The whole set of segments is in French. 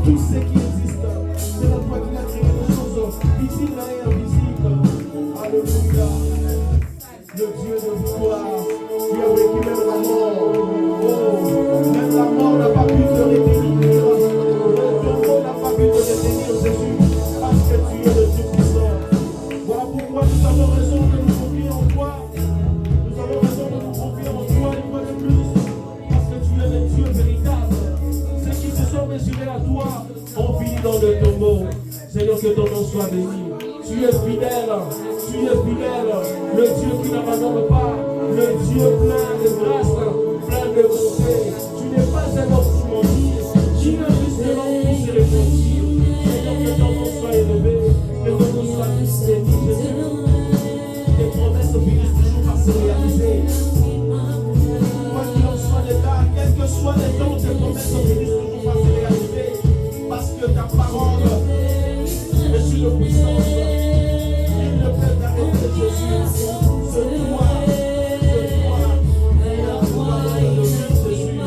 tout ce qui existe. C'est la toi qui a créé les choses visibles et invisibles. Alléluia. Le Dieu de victoire, qui a vécu même la mort. Oh, même la mort n'a pas pu te retenir. Le tombeau n'a pas pu te retenir, Jésus, parce que tu es le Dieu puissant. Voilà pourquoi nous avons raison de nous confier en toi. Nous avons raison de nous confier en toi une fois de plus, parce que tu es le Dieu véritable. Ceux qui se sont mesurés à toi ont fini dans le tombeau. Seigneur, que ton nom soit béni. Tu es fidèle, le Dieu qui n'abandonne pas, le Dieu plein de grâce, plein de bonté. Tu n'es pas un homme qui mentir, tu ne risques de l'homme qui se repentir. Seigneur, que ton nom soit élevé, que ton nom soit béni, Jésus. Tes promesses finissent toujours par se réaliser. Quoi qu'il en soit les cas, quel que soit les temps, tes promesses finissent toujours par se réaliser. Parce que ta parole est une puissance. Il ne peut t'arrêter, Jésus. Ce toi, et la gloire de Dieu, Jésus.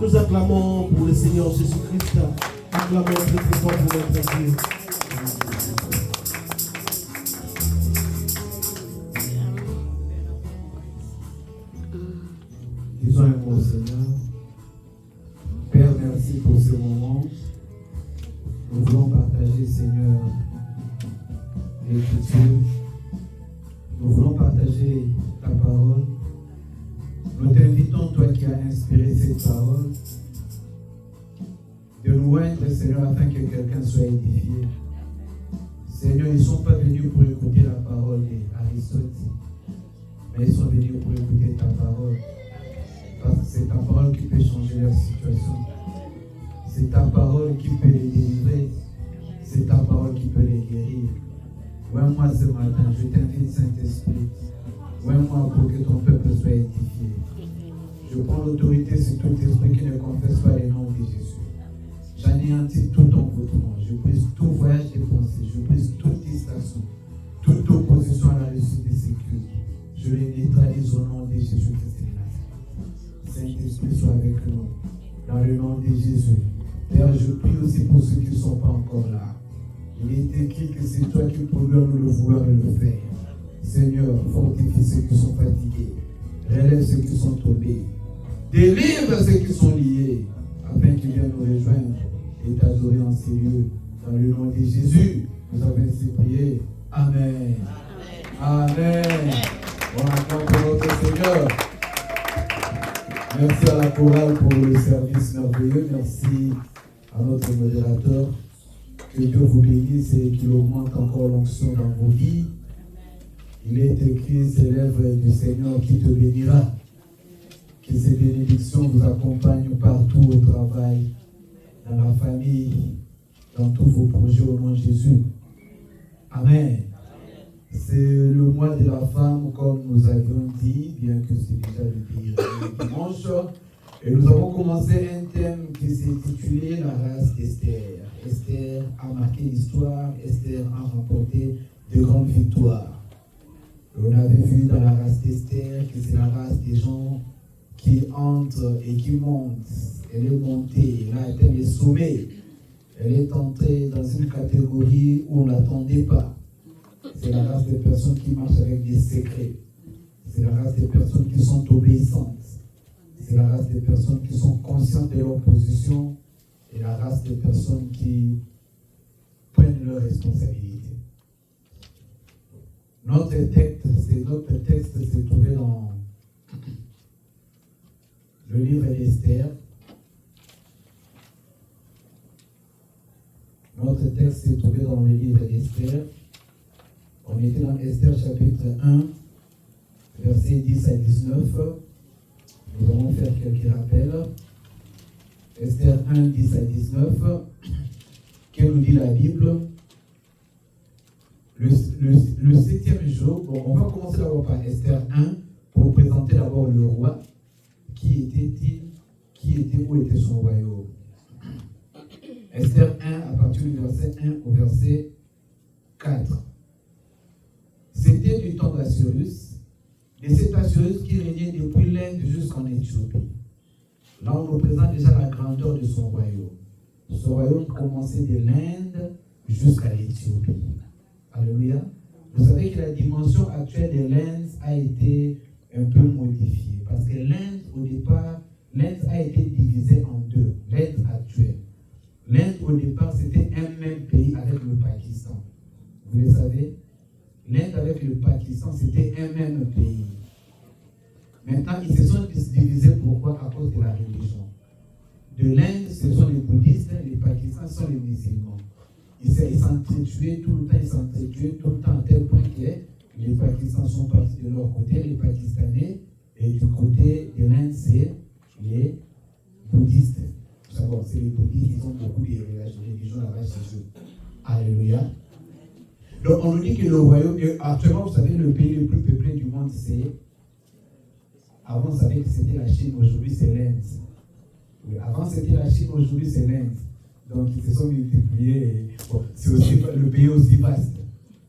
Nous acclamons pour le Seigneur Jésus-Christ. Acclamons très fort pour notre Dieu. Disons un mot au Seigneur. Père, merci pour ce moment. Nous voulons partager, Seigneur, l'Écriture. Nous voulons partager ta parole. Nous t'invitons, toi qui as inspiré cette parole, de nous oindre, Seigneur, afin que quelqu'un soit édifié. Seigneur, ils ne sont pas venus pour écouter la parole d'Aristote, mais ils sont venus pour écouter ta parole. Parce que c'est ta parole qui peut changer leur situation. C'est ta parole qui peut les délivrer. C'est ta parole qui peut les guérir. Ouais, moi ce matin, je t'invite, Saint-Esprit. Ouais, moi pour que ton peuple soit édifié. Je prends l'autorité sur tout esprit qui ne confesse pas les noms de Jésus. J'anéantis tout envoûtement. Je brise tout voyage des pensées. Je brise toute distraction. Toute opposition à la réussite de ces cultes. Je les neutralise au nom de Jésus-Christ de Nazareth. Saint-Esprit, sois avec nous. Dans le nom de Jésus. Père, je prie aussi pour ceux qui ne sont pas encore là. Il est écrit que c'est toi qui pourras nous le vouloir et le faire. Seigneur, fortifie ceux qui sont fatigués. Relève ceux qui sont tombés. Délivre ceux qui sont liés. Afin qu'ils viennent nous rejoindre et t'adorer en ces lieux. Dans le nom de Jésus, nous avons ainsi prié. Amen. Amen. On acclame pour notre Seigneur. Merci à la chorale pour le service merveilleux. Merci à notre modérateur. Que Dieu vous bénisse et qu'il augmente encore l'onction dans vos vies. Il est écrit, c'est l'œuvre du Seigneur qui te bénira. Que ces bénédictions vous accompagnent partout au travail, dans la famille, dans tous vos projets au nom de Jésus. Amen. C'est le mois de la femme, comme nous avions dit, bien que c'est déjà le dimanche. Et nous avons commencé un thème qui s'est intitulé La race d'Esther. Esther a marqué l'histoire, Esther a remporté de grandes victoires. On avait vu dans la race d'Esther que c'est la race des gens qui entrent et qui montent. Elle est montée, elle a atteint les sommets. Elle est entrée dans une catégorie où on ne l'attendait pas. C'est la race des personnes qui marchent avec des secrets. C'est la race des personnes qui sont obéissantes. C'est la race des personnes qui sont conscientes de leur position et la race des personnes qui prennent leurs responsabilités. Notre texte s'est trouvé dans le livre d'Esther. Notre texte s'est trouvé dans le livre d'Esther. On était dans Esther chapitre 1, versets 10 à 19. Nous allons faire quelques rappels. Esther 1, 10 à 19. Que nous dit la Bible? Le septième jour, bon, on va commencer d'abord par Esther 1 pour présenter d'abord le roi. Qui était-il? où était son royaume. Esther 1, à partir du verset 1 au verset 4. C'était du temps d'Assyrus, de cet Assyrus qui régnait depuis l'Inde jusqu'en Éthiopie. Là, on représente déjà la grandeur de son royaume. Son royaume commençait de l'Inde jusqu'à l'Éthiopie. Alléluia. Vous savez que la dimension actuelle de l'Inde a été un peu modifiée. Parce que l'Inde, au départ, l'Inde a été divisée en deux. L'Inde actuelle. L'Inde, au départ, c'était un même pays avec le Pakistan. Vous le savez? L'Inde avec le Pakistan, c'était un même pays. Maintenant, ils se sont divisés. Pourquoi? À cause de la religion. De l'Inde, ce sont les bouddhistes, les Pakistanais sont les musulmans. Ils s'entretuaient tout le temps, à tel point que les Pakistanais sont partis de leur côté, les Pakistanais, et du côté de l'Inde, c'est les bouddhistes. Savoir, c'est les bouddhistes, ils ont beaucoup de religions là-bas chez eux. Alléluia. Donc on nous dit que le royaume, actuellement vous savez, le pays le plus peuplé du monde, c'est, avant vous savez que c'était la Chine, aujourd'hui c'est l'Inde. Oui, avant c'était la Chine, aujourd'hui c'est l'Inde. Donc ils se sont multipliés, bon, c'est aussi le pays aussi vaste.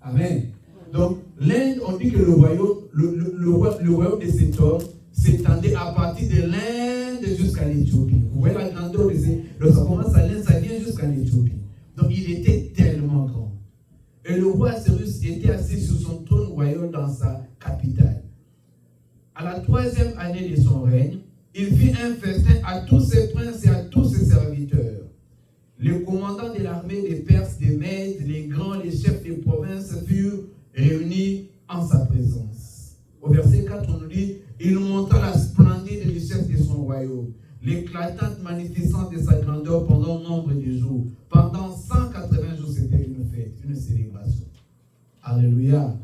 Amen. Donc l'Inde, on dit que le royaume de cet homme s'étendait à partir de l'Inde jusqu'à l'Éthiopie. Vous voyez la grandeur de ces. Donc ça commence à l'Inde, ça vient jusqu'à l'Éthiopie. Donc il était tellement grand. Et le roi Cyrus était assis sur son trône royal dans sa capitale. À la 3e année de son règne, il fit un festin à tous ses princes et à tous ses serviteurs. Les commandants de l'armée des Perses, des Mèdes, les grands, les chefs des provinces furent réunis en sa présence. Au verset 4, on nous dit, il montra la splendide richesse de son royaume, l'éclatante magnificence de sa grandeur pendant nombre de jours. Pendant 180 jours, c'était une fête, une célébration. Alléluia.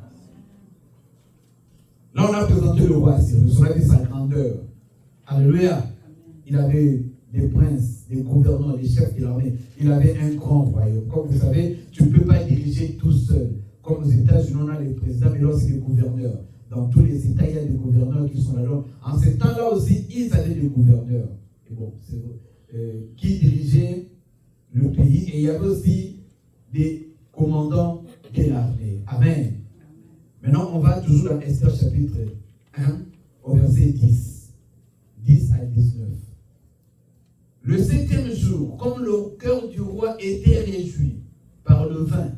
Là, on a présenté le roi Cyrus, on a vu sa grandeur. Alléluia. Il avait des princes, des gouverneurs, des chefs de l'armée. Il avait un grand royaume. Comme vous savez, tu ne peux pas diriger tout seul. Comme aux États-Unis, on a les présidents, mais là, c'est des gouverneurs. Dans tous les États, il y a des gouverneurs qui sont là. Donc, en ce temps-là aussi, ils avaient des gouverneurs. Et bon, qui dirigeaient le pays. Et il y avait aussi des commandants de l'armée. Amen. Maintenant, on va toujours dans Esther chapitre 1, au verset 10. 10 à 19. Le 7e jour, comme le cœur du roi était réjoui par le vin,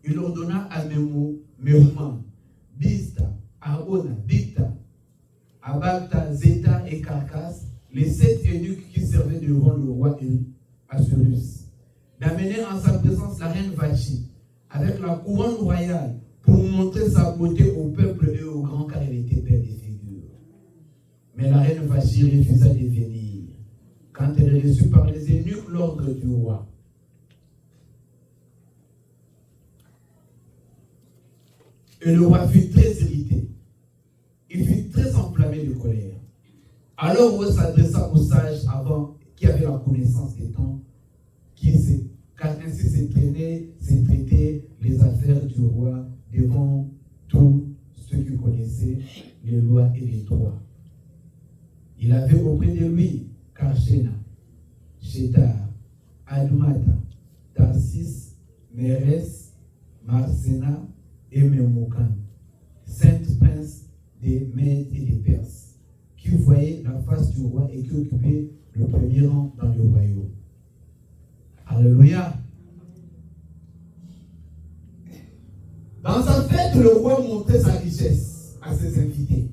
il ordonna à Méhuman, Bista, Arona, Bicta, Abagta, Zeta et Carcasse, les 7 eunuques qui servaient devant le roi Assyrus, d'amener en sa présence la reine Vachi, avec la couronne royale, pour montrer sa beauté au peuple et aux grands, car elle était belle de figure. Mais la reine Vachi refusa de venir, quand elle reçut par les eunuques l'ordre du roi. Et le roi fut très irrité. Il fut très enflammé de colère. Alors le roi s'adressa aux sages avant, qui avaient la connaissance des temps, car ainsi se traitaient les affaires du roi devant tous ceux qui connaissaient les lois et les droits. Il avait auprès de lui Karshena, Shetar, Adumata, Tarsis, Mérès, Marsena et Memucan, 5 princes des Mèdes et des Perses, qui voyaient la face du roi et qui occupaient le premier rang dans le royaume. Alléluia. Dans sa fête, le roi montrait sa richesse à ses invités.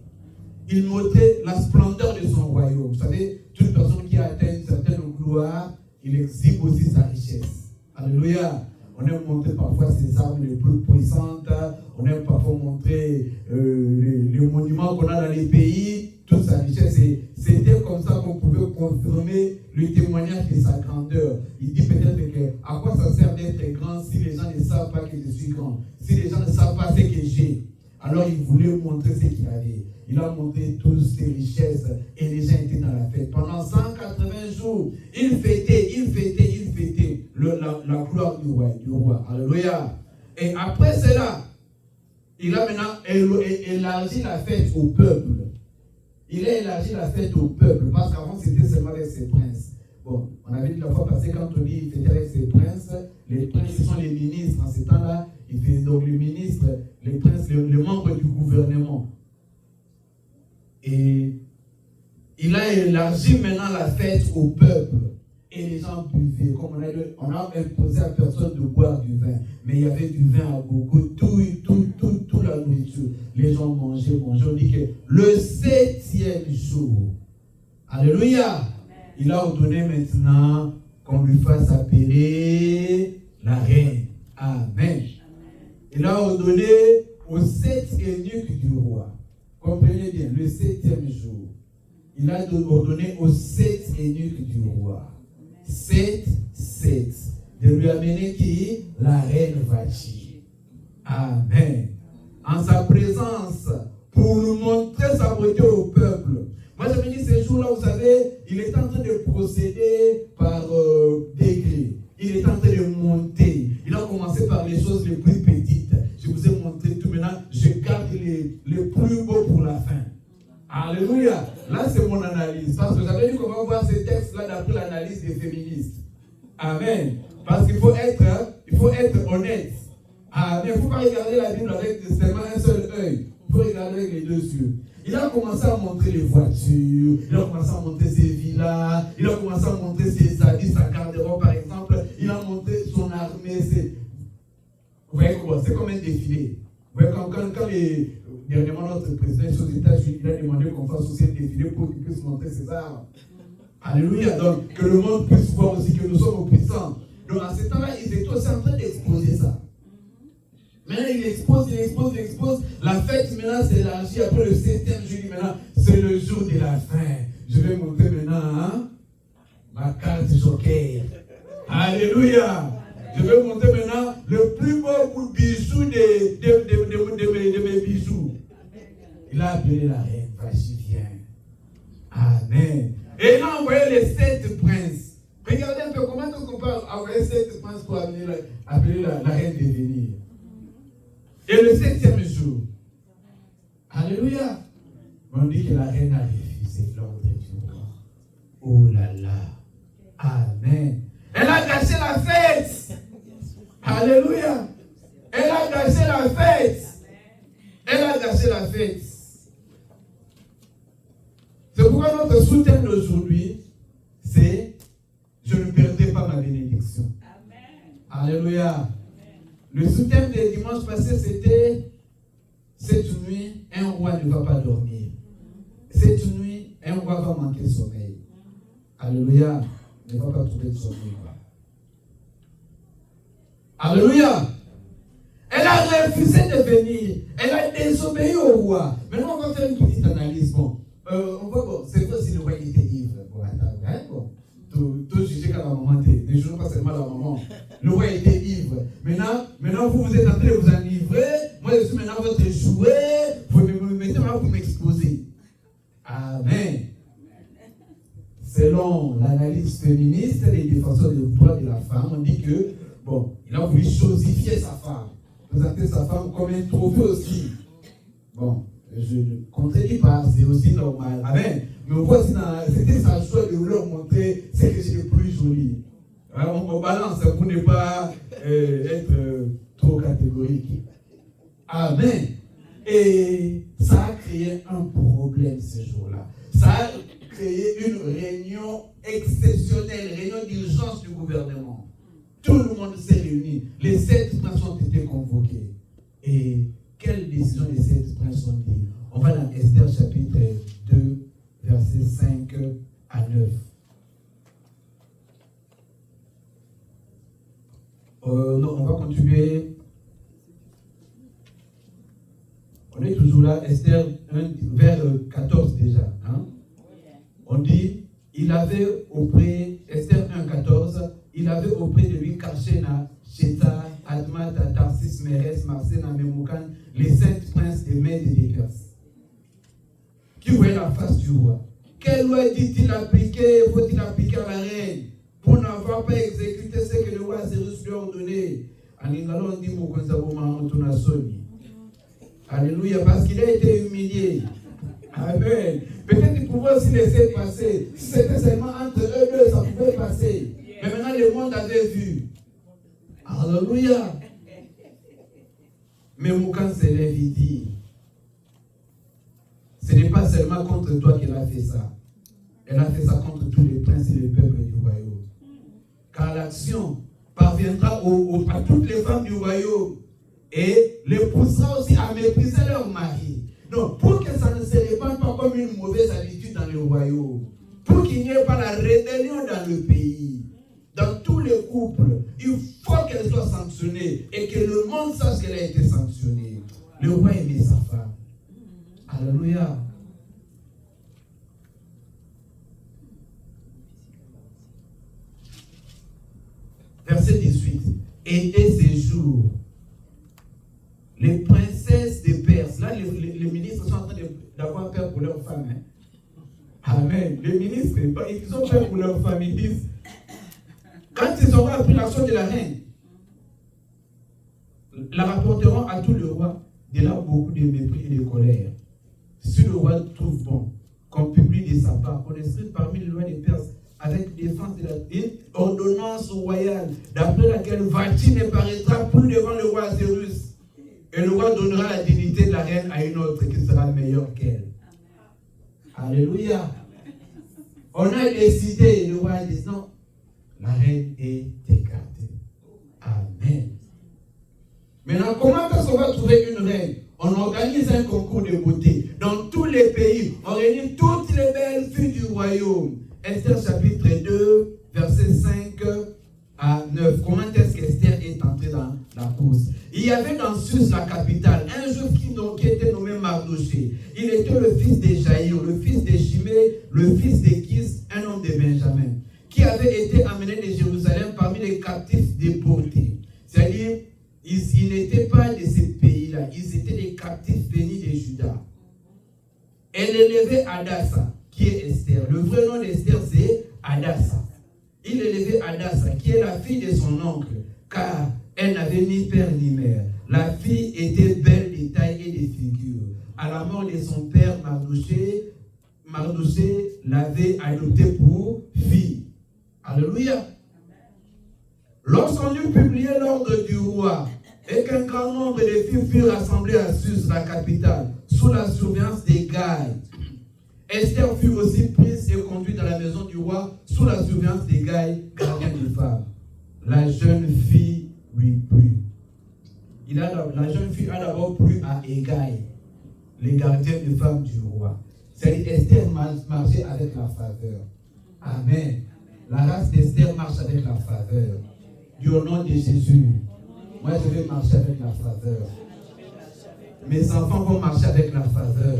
Il montrait la splendeur de son royaume. Vous savez, toute personne qui atteint une certaine gloire, il exhibe aussi sa richesse. Alléluia. On aime montrer parfois ses armes les plus puissantes. On aime parfois montrer les monuments qu'on a dans les pays, toute sa richesse. Et c'était comme ça qu'on pouvait confirmer le témoignage de sa grandeur. Il dit peut-être que à quoi ça sert d'être grand si les gens ne savent pas que je suis grand, si les gens ne savent pas ce que j'ai. Alors il voulait montrer ce qu'il avait. Il a montré toutes ses richesses et les gens étaient dans la fête. Pendant 180 jours, il fêtait la gloire du roi. Alléluia. Et après cela, il a maintenant élargi la fête au peuple. Il a élargi la fête au peuple parce qu'avant c'était seulement avec ses princes. On avait dit la fois passée, quand on dit il était avec ses princes, les princes ce sont les ministres. En ce temps-là, il fait donc le ministre, les princes, les membres du gouvernement. Et il a élargi maintenant la fête au peuple. Et les gens buvaient. Comme on a imposé à personne de boire du vin. Mais il y avait du vin à beaucoup, toute la nourriture. Les gens mangeaient. On dit que le 7e jour, alléluia, il a ordonné maintenant qu'on lui fasse appeler la reine. Amen. Il a ordonné aux 7 eunuques du roi. Comprenez bien, le 7e jour. Il a ordonné aux 7 eunuques du roi. 7, de lui amener qui? La reine Vashti. Amen. En sa présence, pour lui montrer sa beauté au peuple. Moi, je me dis, ces jours-là, vous savez, il est en train de procéder par degrés. Il est en train de monter. Il a commencé par les choses les plus petites. Je vous ai montré tout maintenant. Je garde les plus beaux pour la fin. Alléluia. Là, c'est mon analyse. Parce que j'avais dit qu'on va voir ces textes-là d'après l'analyse des féministes. Amen. Parce qu'il faut être honnête. Amen. Il ne faut pas regarder la Bible avec seulement un seul œil. Il faut regarder avec les deux yeux. Il a commencé à montrer les voitures. Il a commencé à montrer ses villas. Il a commencé à montrer ses habits, sa garde-robe, par exemple. Il a montré son armée. Vous voyez comment? C'est comme un défilé. Vous voyez, quand dernièrement, notre président aux États-Unis, il a demandé qu'on fasse aussi un défilé pour qu'il puisse montrer ses armes. Alléluia. Donc, que le monde puisse voir aussi que nous sommes puissants. Donc, à ce temps-là, ils étaient aussi en train d'exposer ça. Maintenant, il expose. La fête, maintenant, s'élargit. Après le 7e jour, maintenant, c'est le jour de la fin. Je vais montrer maintenant ma carte joker. Alléluia. Je vais montrer maintenant le plus beau bijou de mes bijoux. Il a appelé la reine. Vas-y, viens. Amen. Et il a envoyé les 7 princes. Regardez un peu comment on peut envoyer 7 princes pour appeler la reine de venir. Et le 7e jour, alléluia, on dit que la reine a refusé l'ordre du roi. Oh là là, amen. Elle a gâché la fête. Alléluia. Elle a gâché la fête. Elle a gâché la fête. C'est pourquoi notre sous-thème d'aujourd'hui, c'est « Je ne perdrai pas ma bénédiction ». Alléluia. Le sous-thème des dimanches passés, c'était « Cette nuit, un roi ne va pas dormir. Cette nuit, un roi va manquer de sommeil. » Alléluia. Ne va pas trouver de sommeil. Alléluia. Elle a refusé de venir. Elle a désobéi au roi. Maintenant, on va faire une petite analyse. Bon, on va voir. C'est vrai si le roi était ivre. Bon, attends, tout juger quand la maman était. Ne jouons pas seulement la maman. Le roi était ivre. Maintenant, vous êtes en train de vous enivrer. Moi, je suis maintenant votre jouet. Vous me mettez là pour m'exposer. Amen. Selon l'analyse féministe, les défenseurs des droits de la femme, on dit que, bon, il a voulu chosifier sa femme, présenter sa femme comme un trophée aussi. Bon, je ne contredis pas, c'est aussi normal. Amen. Mais on voit c'était sa choix de leur montrer ce que c'est le plus joli. Alors, on balance pour ne pas être trop catégorique. Amen. Et ça a créé un problème ce jour-là. Ça a créé une réunion exceptionnelle, réunion d'urgence du gouvernement. Tout le monde s'est réuni. Les 7 princes ont été convoqués. Et quelle décision les 7 princes ont dit? On va dans Esther chapitre 2, versets 5 à 9. Non, on va continuer. On est toujours là, Esther 1, vers 14 déjà. Hein? On dit, il avait auprès, Esther 1, 14, il avait auprès de lui Karshena, Sheta, Admata, Tarsis, Meres, Marsena, Memoukan, les 7 princes des Mèdes et des Perses, qui voyaient la face du roi. Quelle loi dit-il appliquer, faut-il appliquer à la reine, pour n'avoir pas exécuté ce que le roi Cyrus lui a ordonné? Alléluia, parce qu'il a été humilié. Amen. Peut-être qu'il pouvait aussi laisser passer. Si c'était seulement entre eux deux, ça pouvait passer. monde avait vu. Alléluia. Mais Moukan se lève et dit, ce n'est pas seulement contre toi qu'elle a fait ça. Elle a fait ça contre tous les princes et les peuples du royaume. Car l'action parviendra à toutes les femmes du royaume et les poussera aussi à mépriser leur mari. Donc, pour que ça ne se répande pas comme une mauvaise habitude dans le royaume, pour qu'il n'y ait pas la rébellion dans le pays, dans tous les couples, il faut qu'elle soit sanctionnée et que le monde sache qu'elle a été sanctionnée. Le roi aimait sa femme. Alléluia. Verset 18. Et dès ces jours, les princesses des Perses, là les ministres sont en train d'avoir peur pour leurs femmes. Hein? Amen. Les ministres, ils ont peur pour leurs femmes. Ils disent, quand ils auront appris l'action de la reine, la rapporteront à tout le roi. De là beaucoup de mépris et de colère. Si le roi trouve bon qu'on publie de sa part, qu'on inscrit parmi les lois des Perses avec défense de une ordonnance royale, d'après laquelle Vati ne paraîtra plus devant le roi Assyrus, et le roi donnera la dignité de la reine à une autre qui sera meilleure qu'elle. Alléluia. On a décidé, le roi dit non, la reine est écartée. Amen. Maintenant, comment est-ce qu'on va trouver une reine? On organise un concours de beauté. Dans tous les pays, on réunit toutes les belles filles du royaume. Esther chapitre 2, versets 5 à 9. Comment est-ce qu'Esther est entrée dans la course? Il y avait dans Suse, la capitale, un juif qui était nommé Mardoché. Il était le fils de Jaïr, le fils de Chimée, le fils de Kis, un homme de Benjamin, qui avait été amené de Jérusalem parmi les captifs déportés. C'est-à-dire, ils n'étaient pas de ces pays-là, ils étaient des captifs venus de Juda. Elle élevait Adassa, qui est Esther. Le vrai nom d'Esther, c'est Adassa. Il élevait Adassa, qui est la fille de son oncle, car elle n'avait ni père ni mère. La fille était belle de taille et de figure. À la mort de son père, Mardoché l'avait adoptée pour fille. Alléluia. Lorsqu'on eut publié l'ordre du roi et qu'un grand nombre de filles furent rassemblées à Suse, la capitale, sous la surveillance des Gaïs, Esther fut aussi prise et conduite dans la maison du roi sous la surveillance des Gaïs, gardiens des femmes. La jeune fille lui plut. La jeune fille a d'abord plu à Hégaï, les gardiens des femmes du roi. C'est-à-dire Esther marchait avec la faveur. Amen. La race d'Esther marche avec la faveur. Du nom de Jésus, moi je vais marcher avec la faveur. Mes enfants vont marcher avec la faveur.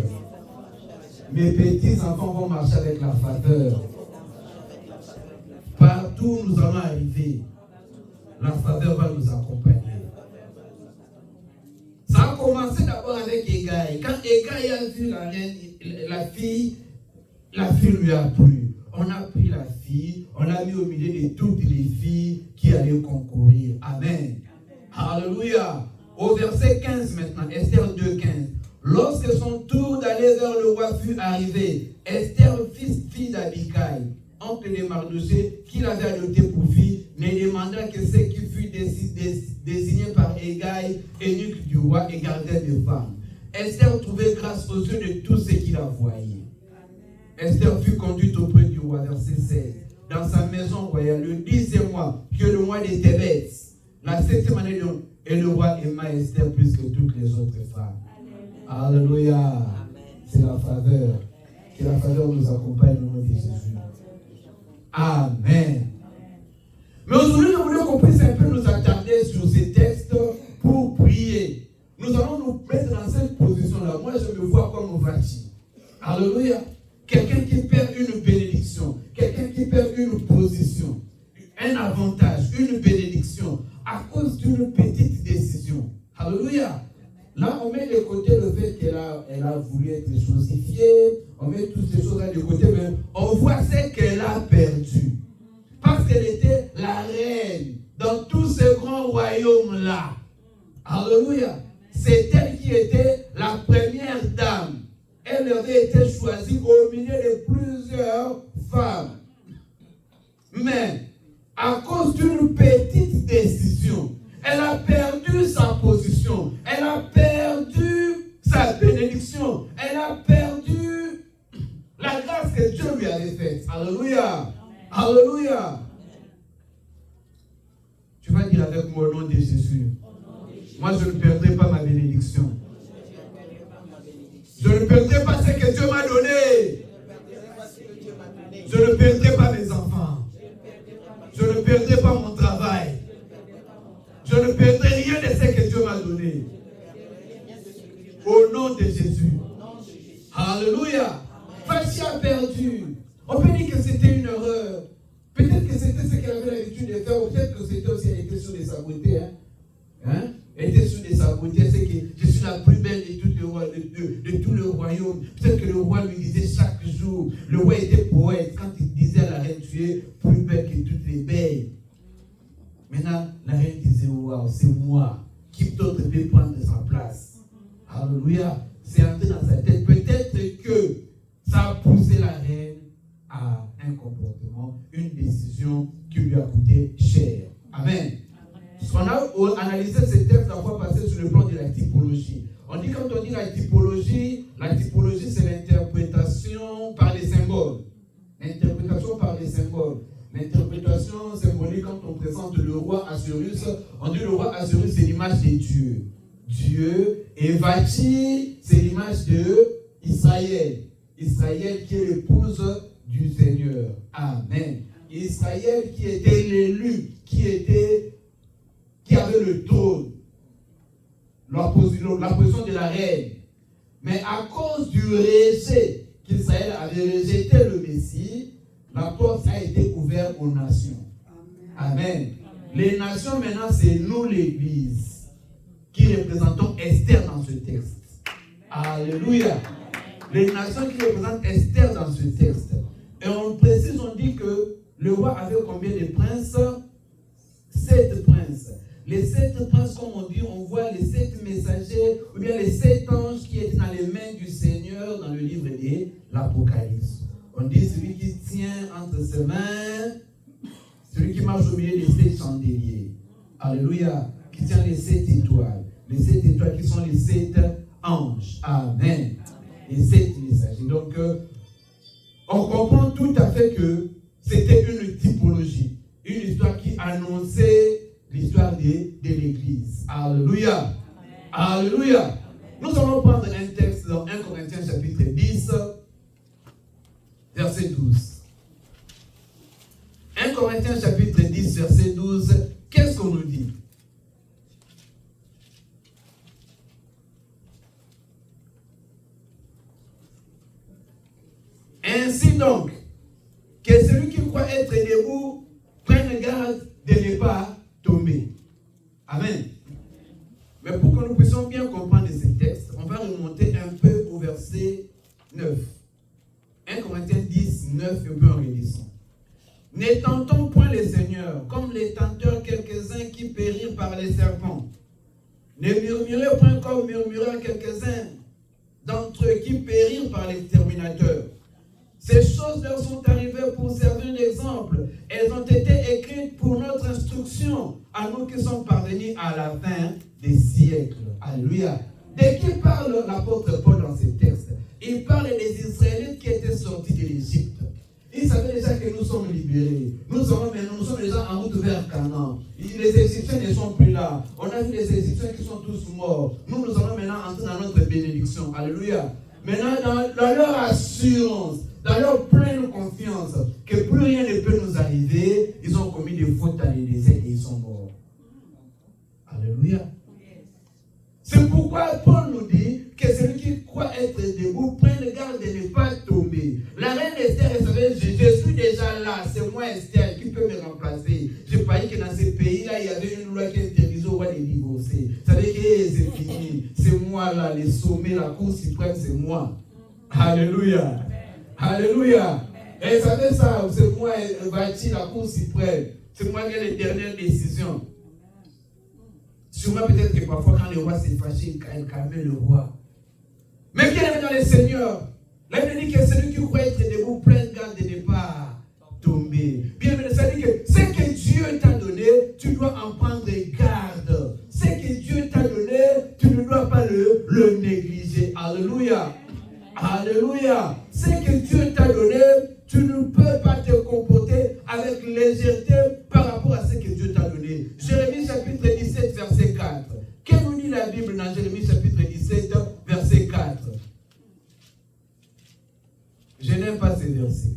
Mes petits-enfants vont marcher avec la faveur. Partout où nous allons arriver, la faveur va nous accompagner. Ça a commencé d'abord avec Hégaï. Quand Hégaï a vu la reine, la fille lui a plu. On a pris la fille, on l'a mis au milieu de toutes les filles qui allaient concourir. Amen. Alléluia. Au verset 15 maintenant, Esther 2,15. Lorsque son tour d'aller vers le roi fut arrivé, Esther, fille d'Abicaï, oncle de Mardoché, qui l'avait adopté pour fille, ne demanda que ce qui fut désigné par Hégaï, eunuque du roi et gardien des femmes. Esther trouvait grâce aux yeux de tous ceux qui la voyaient. Esther fut conduite auprès du roi, verset 16, dans sa maison royale, le 10e mois, que le mois de Tébet, la 7e année de l'an, et le roi aima Esther plus que toutes les autres femmes. Alléluia. C'est la faveur. Que la faveur nous accompagne au nom de Jésus. Amen. Mais aujourd'hui, nous voulons qu'on puisse un peu nous attarder sur ces textes pour prier. Nous allons nous mettre dans cette position-là. Moi, je me vois comme Vati. Alléluia. Quelqu'un qui perd une bénédiction, quelqu'un qui perd une position, un avantage, une bénédiction, à cause d'une petite décision. Alléluia. Là, on met de côté le fait qu'elle a voulu être chosifiée, on met toutes ces choses-là de côté, mais on voit ce qu'elle a perdu. Parce qu'elle était la reine dans tous ces grands royaumes-là. Alléluia. C'est elle qui était la première dame. Elle avait été choisie au milieu de plusieurs femmes. Mais, à cause d'une petite décision, elle a perdu sa position, elle a perdu sa bénédiction, elle a perdu la grâce que Dieu lui avait faite. Alléluia. Alléluia. Tu vas dire avec moi au nom de Jésus. Moi, je ne perdrai pas ma bénédiction. Je ne perdrai pas ce que Dieu m'a donné. Je ne perdrai pas mes enfants. Je ne perdrai pas mon travail. Je ne perdrai rien de ce que Dieu m'a donné. Au nom de Jésus. Alléluia. Vachi a perdu. On peut dire que c'était une erreur. Peut-être que c'était ce qu'elle avait l'habitude de faire. Ou peut-être que c'était aussi une question de sa beauté. Elle était sûre de sa beauté. C'est que je suis la plus belle de tout le royaume. Peut-être que le roi lui disait chaque jour. Le roi était poète. Quand il disait à la reine, tu es plus belle que toutes les belles. Maintenant, la reine disait, waouh, c'est moi. Qui d'autre peut prendre sa place? Alléluia. C'est entré dans sa tête. Peut-être que ça a poussé la reine à un comportement, une décision qui lui a coûté cher. Amen. On a analysé ces textes la fois passée sur le plan de la typologie. On dit, quand on dit la typologie c'est l'interprétation par les symboles. L'interprétation par les symboles. L'interprétation symbolique, quand on présente le roi Assyrus, on dit le roi Assyrus, c'est l'image de Dieu. Dieu, et Vachi, c'est l'image de Israël. Israël qui est l'épouse du Seigneur. Amen. Israël qui était l'élu, qui avait le trône, la position de la reine. Mais à cause du rejet qu'Israël avait rejeté le Messie, la porte a été ouverte aux nations. Amen. Amen. Les nations maintenant, c'est nous l'Église qui représentons Esther dans ce texte. Alléluia. Les nations qui représentent Esther dans ce texte. Et on précise, on dit que le roi avait combien de princes? 7 princes. Les 7 princes, comme on dit, on voit les 7 messagers, ou bien les 7 anges qui étaient dans les mains du Seigneur dans le livre de l'Apocalypse. On dit celui qui tient entre ses mains, celui qui marche au milieu des 7 chandeliers. Alléluia. Qui tient les 7 étoiles. Les 7 étoiles qui sont les 7 anges. Amen. Les 7 messagers. Donc, on comprend tout à fait que c'était une typologie. Une histoire qui annonçait l'histoire de l'Église. Alléluia. Amen. Alléluia. Amen. Nous allons prendre un texte dans 1 Corinthiens chapitre 10, verset 12. 1 Corinthiens chapitre 10, verset 12. Qu'est-ce qu'on nous dit? Ainsi donc, que celui qui croit être debout prenne garde de ne pas tomber. Amen. Mais pour que nous puissions bien comprendre ces textes, on va remonter un peu au verset 9. 1 Corinthiens 10, 9, et puis on redescend. Ne tentons point les seigneurs, comme les tenteurs quelques-uns qui périrent par les serpents. Ne murmurez point comme murmurèrent quelques-uns d'entre eux qui périrent par l'exterminateur. Ces choses leur sont arrivées pour servir d'exemple. Elles ont été écrites pour notre instruction, à nous qui sommes parvenus à la fin des siècles. Alléluia. De qui parle l'apôtre Paul dans ces textes? Il parle des Israélites qui étaient sortis de l'Égypte. Il savait déjà que nous sommes libérés. Nous sommes déjà en route vers Canaan. Les Égyptiens ne sont plus là. On a vu les Égyptiens qui sont tous morts. Nous allons maintenant entrer dans notre bénédiction. Alléluia. Maintenant, dans leur assurance, dans leur pleine confiance que plus rien ne peut nous arriver, ils ont commis des fautes dans les déserts et ils sont morts. Alléluia. C'est pourquoi Paul nous dit que celui qui croit être debout prenne garde de ne pas tomber. La reine Esther, elle savait, je suis déjà là, c'est moi Esther qui peut me remplacer. Je croyais que dans ces pays-là, il y avait une loi qui interdisait au roi de divorcer. Ça veut dire que c'est fini. C'est moi là, les sommets, la cour suprême, c'est moi. Alléluia. Alléluia. Et vous savez ça, c'est moi, Vachi, la cour suprême. C'est moi qui ai les dernières décisions. Sûrement peut-être que parfois quand le roi s'est fâché, il calmait le roi. Mais bien aimé dans le Seigneur, la Bible dit que celui qui croit être debout, prenne garde de ne pas tomber. Bien aimé, ça dit que ce que Dieu Alléluia. Ce que Dieu t'a donné, tu ne peux pas te comporter avec légèreté par rapport à ce que Dieu t'a donné. Jérémie chapitre 17, verset 4. Que nous dit la Bible dans Jérémie chapitre 17, verset 4? Je n'aime pas ces versets.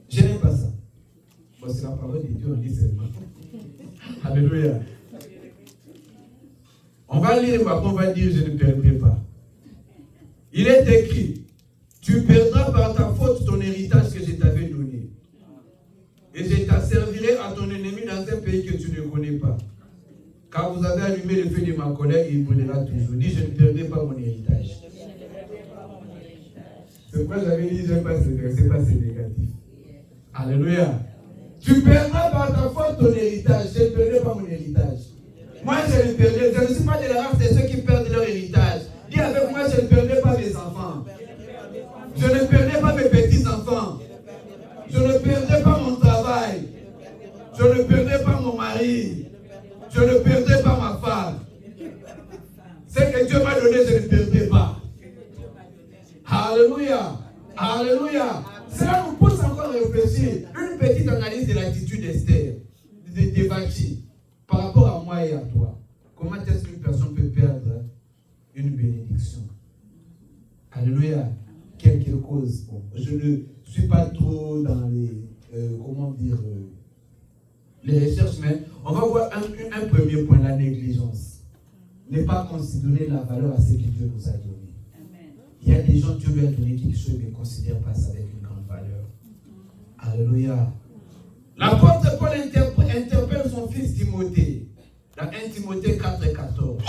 Je n'aime pas ça. Bon, c'est la parole de Dieu, on dit seulement. Alléluia. On va lire, on va dire, je ne perdrai pas. Il est écrit, tu perdras par ta faute ton héritage que je t'avais donné. Et je t'asservirai à ton ennemi dans un pays que tu ne connais pas. Car vous avez allumé le feu de ma colère, il brûlera toujours. Dis, je ne perdrai pas mon héritage. C'est pourquoi j'avais dit, je n'aime pas ces versets, pas ces négatifs. Alléluia. Tu perdras par ta faute ton héritage. Je ne perdrai pas mon héritage. Moi, je ne perdrai. Je ne suis pas de la race de ceux qui perdent leur héritage. Dis avec moi, je ne perdrai pas mes enfants. Je ne perdrai pas mes petits-enfants. Je ne perdrai pas mon travail. Je ne perdrai pas mon mari. Je ne perdrai pas ma femme. Ce que Dieu m'a donné, je ne perdrai pas. Alléluia. Alléluia. Cela nous pousse encore à réfléchir. Une petite analyse de l'attitude d'Esther, de Vachi, par rapport à moi et à toi. Comment est-ce qu'une personne peut perdre une bénédiction? Alléluia. Quelque chose. Bon, je ne suis pas trop dans les, les recherches, mais on va voir un premier point, la négligence. Ne pas considérer la valeur à ce que Dieu nous a donné. Il y a des gens, Dieu lui a donné quelque chose, mais ne considère pas ça avec une grande valeur. Alléluia. L'apôtre Paul interpelle son fils Timothée. Dans 1 Timothée 4, 14.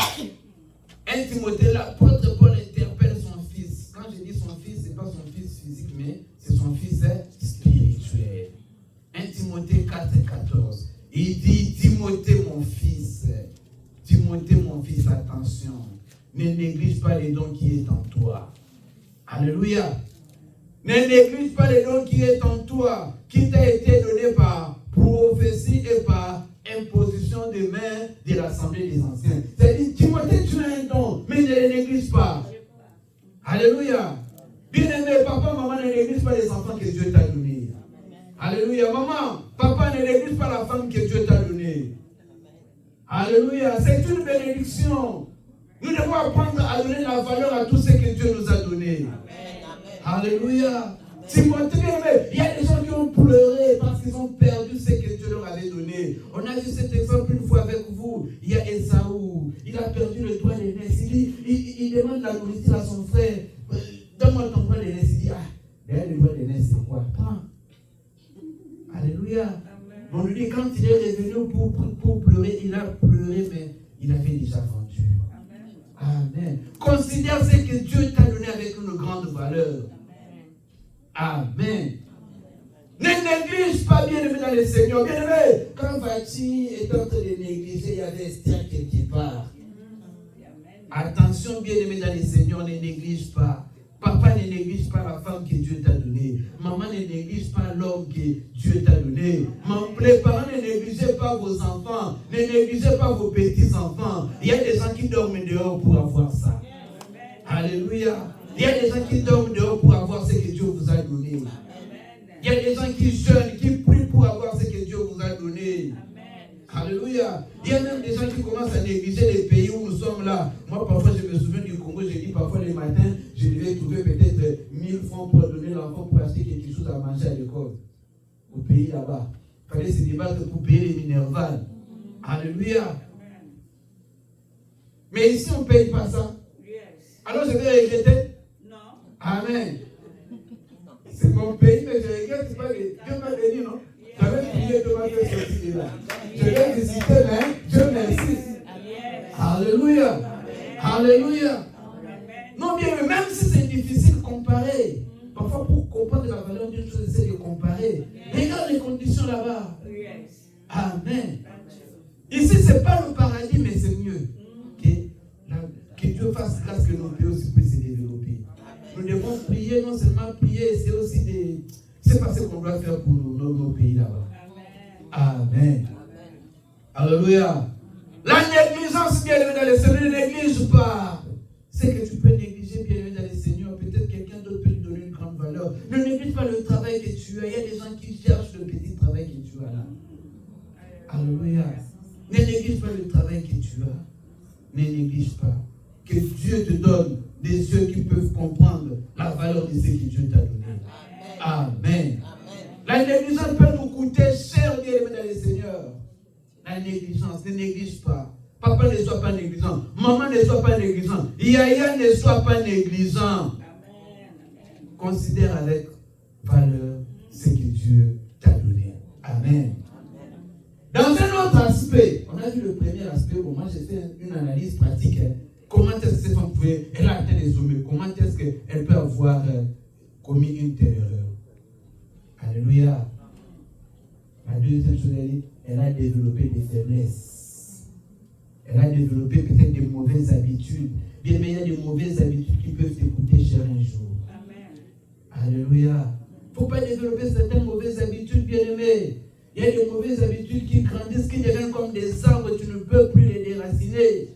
1 Timothée, l'apôtre Paul interpelle son fils. Quand je dis son fils, ce n'est pas son fils physique, mais c'est son fils spirituel. 1 Timothée 4, 14. Il dit, Timothée mon fils, attention, ne néglige pas les dons qui est en toi. Alléluia. Ne néglige pas les dons qui est en toi, qui t'a été donné par prophétie et par imposition de main de l'Assemblée des Anciens. C'est-à-dire, Timothée, tu as un don, mais ne les néglige pas. Alléluia. Bien-aimé, papa, maman, ne néglige pas les enfants que Dieu t'a donnés. Alléluia. Maman, papa, ne néglige pas la femme que Dieu t'a donnée. Alléluia. C'est une bénédiction. Nous devons apprendre à donner la valeur à tout ce que Dieu nous a donné. Alléluia. Timothée, il y a des gens qui ont pleuré parce qu'ils ont perdu ce que Dieu leur avait donné. On a vu cet exemple une fois avec vous. Il y a Esaü. Il a perdu le doigt d'aînesse. Il demande la nourriture à son frère. Donne-moi ton doigt d'aînesse. Il dit, derrière le doigt d'aînesse, c'est quoi? Prends. Alléluia. On lui dit, quand il est revenu pour pleurer, il a pleuré, mais il avait déjà vendu. Amen. Considère ce que Dieu t'a donné avec une grande valeur. Amen. Ne néglige pas, bien-aimé dans le Seigneur. Bien-aimé, quand Vachi est en train de négliger, il y avait Esther quelque part. Attention, bien-aimé dans le Seigneur, ne néglige pas. Papa ne néglige pas la femme que Dieu t'a donnée. Maman ne néglige pas l'homme que Dieu t'a donné. Les parents ne négligez pas vos enfants. Ne négligez pas vos petits-enfants. Il y a des gens qui dorment dehors pour avoir ça. Alléluia. Il y a des gens qui dorment dehors pour avoir ce que Dieu vous a donné. Il y a des gens qui jeûnent, qui prient pour avoir ce que Dieu vous a donné. Alléluia. Il y a même des gens qui commencent à négliger les pays où nous sommes là. Moi, parfois, je me souviens du Congo, je dis parfois les matins, je devais trouver peut-être 1000 francs pour donner l'enfant pour acheter quelque chose à manger à l'école. Au pays là-bas. Il fallait se débattre pour payer les minervales. Alléluia. Mais ici, on ne paye pas ça. Alors, je vais regretter? Non. Amen. C'est mon pays, mais je regrette, c'est pas que Dieu m'a béni, non? J'avais prié de ma faire sortir de là. Je vais visiter, mais Dieu merci. Alléluia. Alléluia. Non, bien, même si c'est difficile de comparer, parfois pour comprendre la valeur d'une chose, c'est de comparer. Regarde les conditions là-bas. Amen. Ici, ce n'est pas le paradis, mais c'est mieux. Que Dieu fasse grâce que nos pays aussi puissent se développer. Nous devons prier, non seulement prier, c'est aussi des... C'est pas ce qu'on doit faire pour nos pays là-bas. Amen. Alléluia. La négligence, bien aimé dans le Seigneur, ne néglige pas. C'est que tu peux négliger, bien aimé dans le Seigneur. Peut-être pas le travail que tu as. Il y a des gens qui cherchent le petit travail que tu as là. Alléluia. Ne néglige pas le travail que tu as. Ne néglige pas. Que Dieu te donne des yeux qui peuvent comprendre la valeur de ce que Dieu t'a donné. Amen. Amen. La négligence peut nous coûter cher, bien aimé dans le Seigneur. La négligence, ne néglige pas. Papa ne soit pas négligent. Maman ne soit pas négligent. Yaya ne soit pas négligent. Considère avec valeur ce que Dieu t'a donné. Amen. Dans un autre aspect, on a vu le premier aspect, bon, moi j'ai fait une analyse pratique. Comment est-ce que cette femme pouvait, elle a atteint les sommets, comment est-ce qu'elle peut avoir commis une telle erreur. Alléluia. La deuxième chose, elle a développé des faiblesses. Elle a développé peut-être des mauvaises habitudes. Bien, mais il y a des mauvaises habitudes qui peuvent te coûter cher un jour. Amen. Alléluia. Il ne faut pas développer certaines mauvaises habitudes, bien aimés. Il y a des mauvaises habitudes qui grandissent, qui deviennent comme des arbres, tu ne peux plus les déraciner.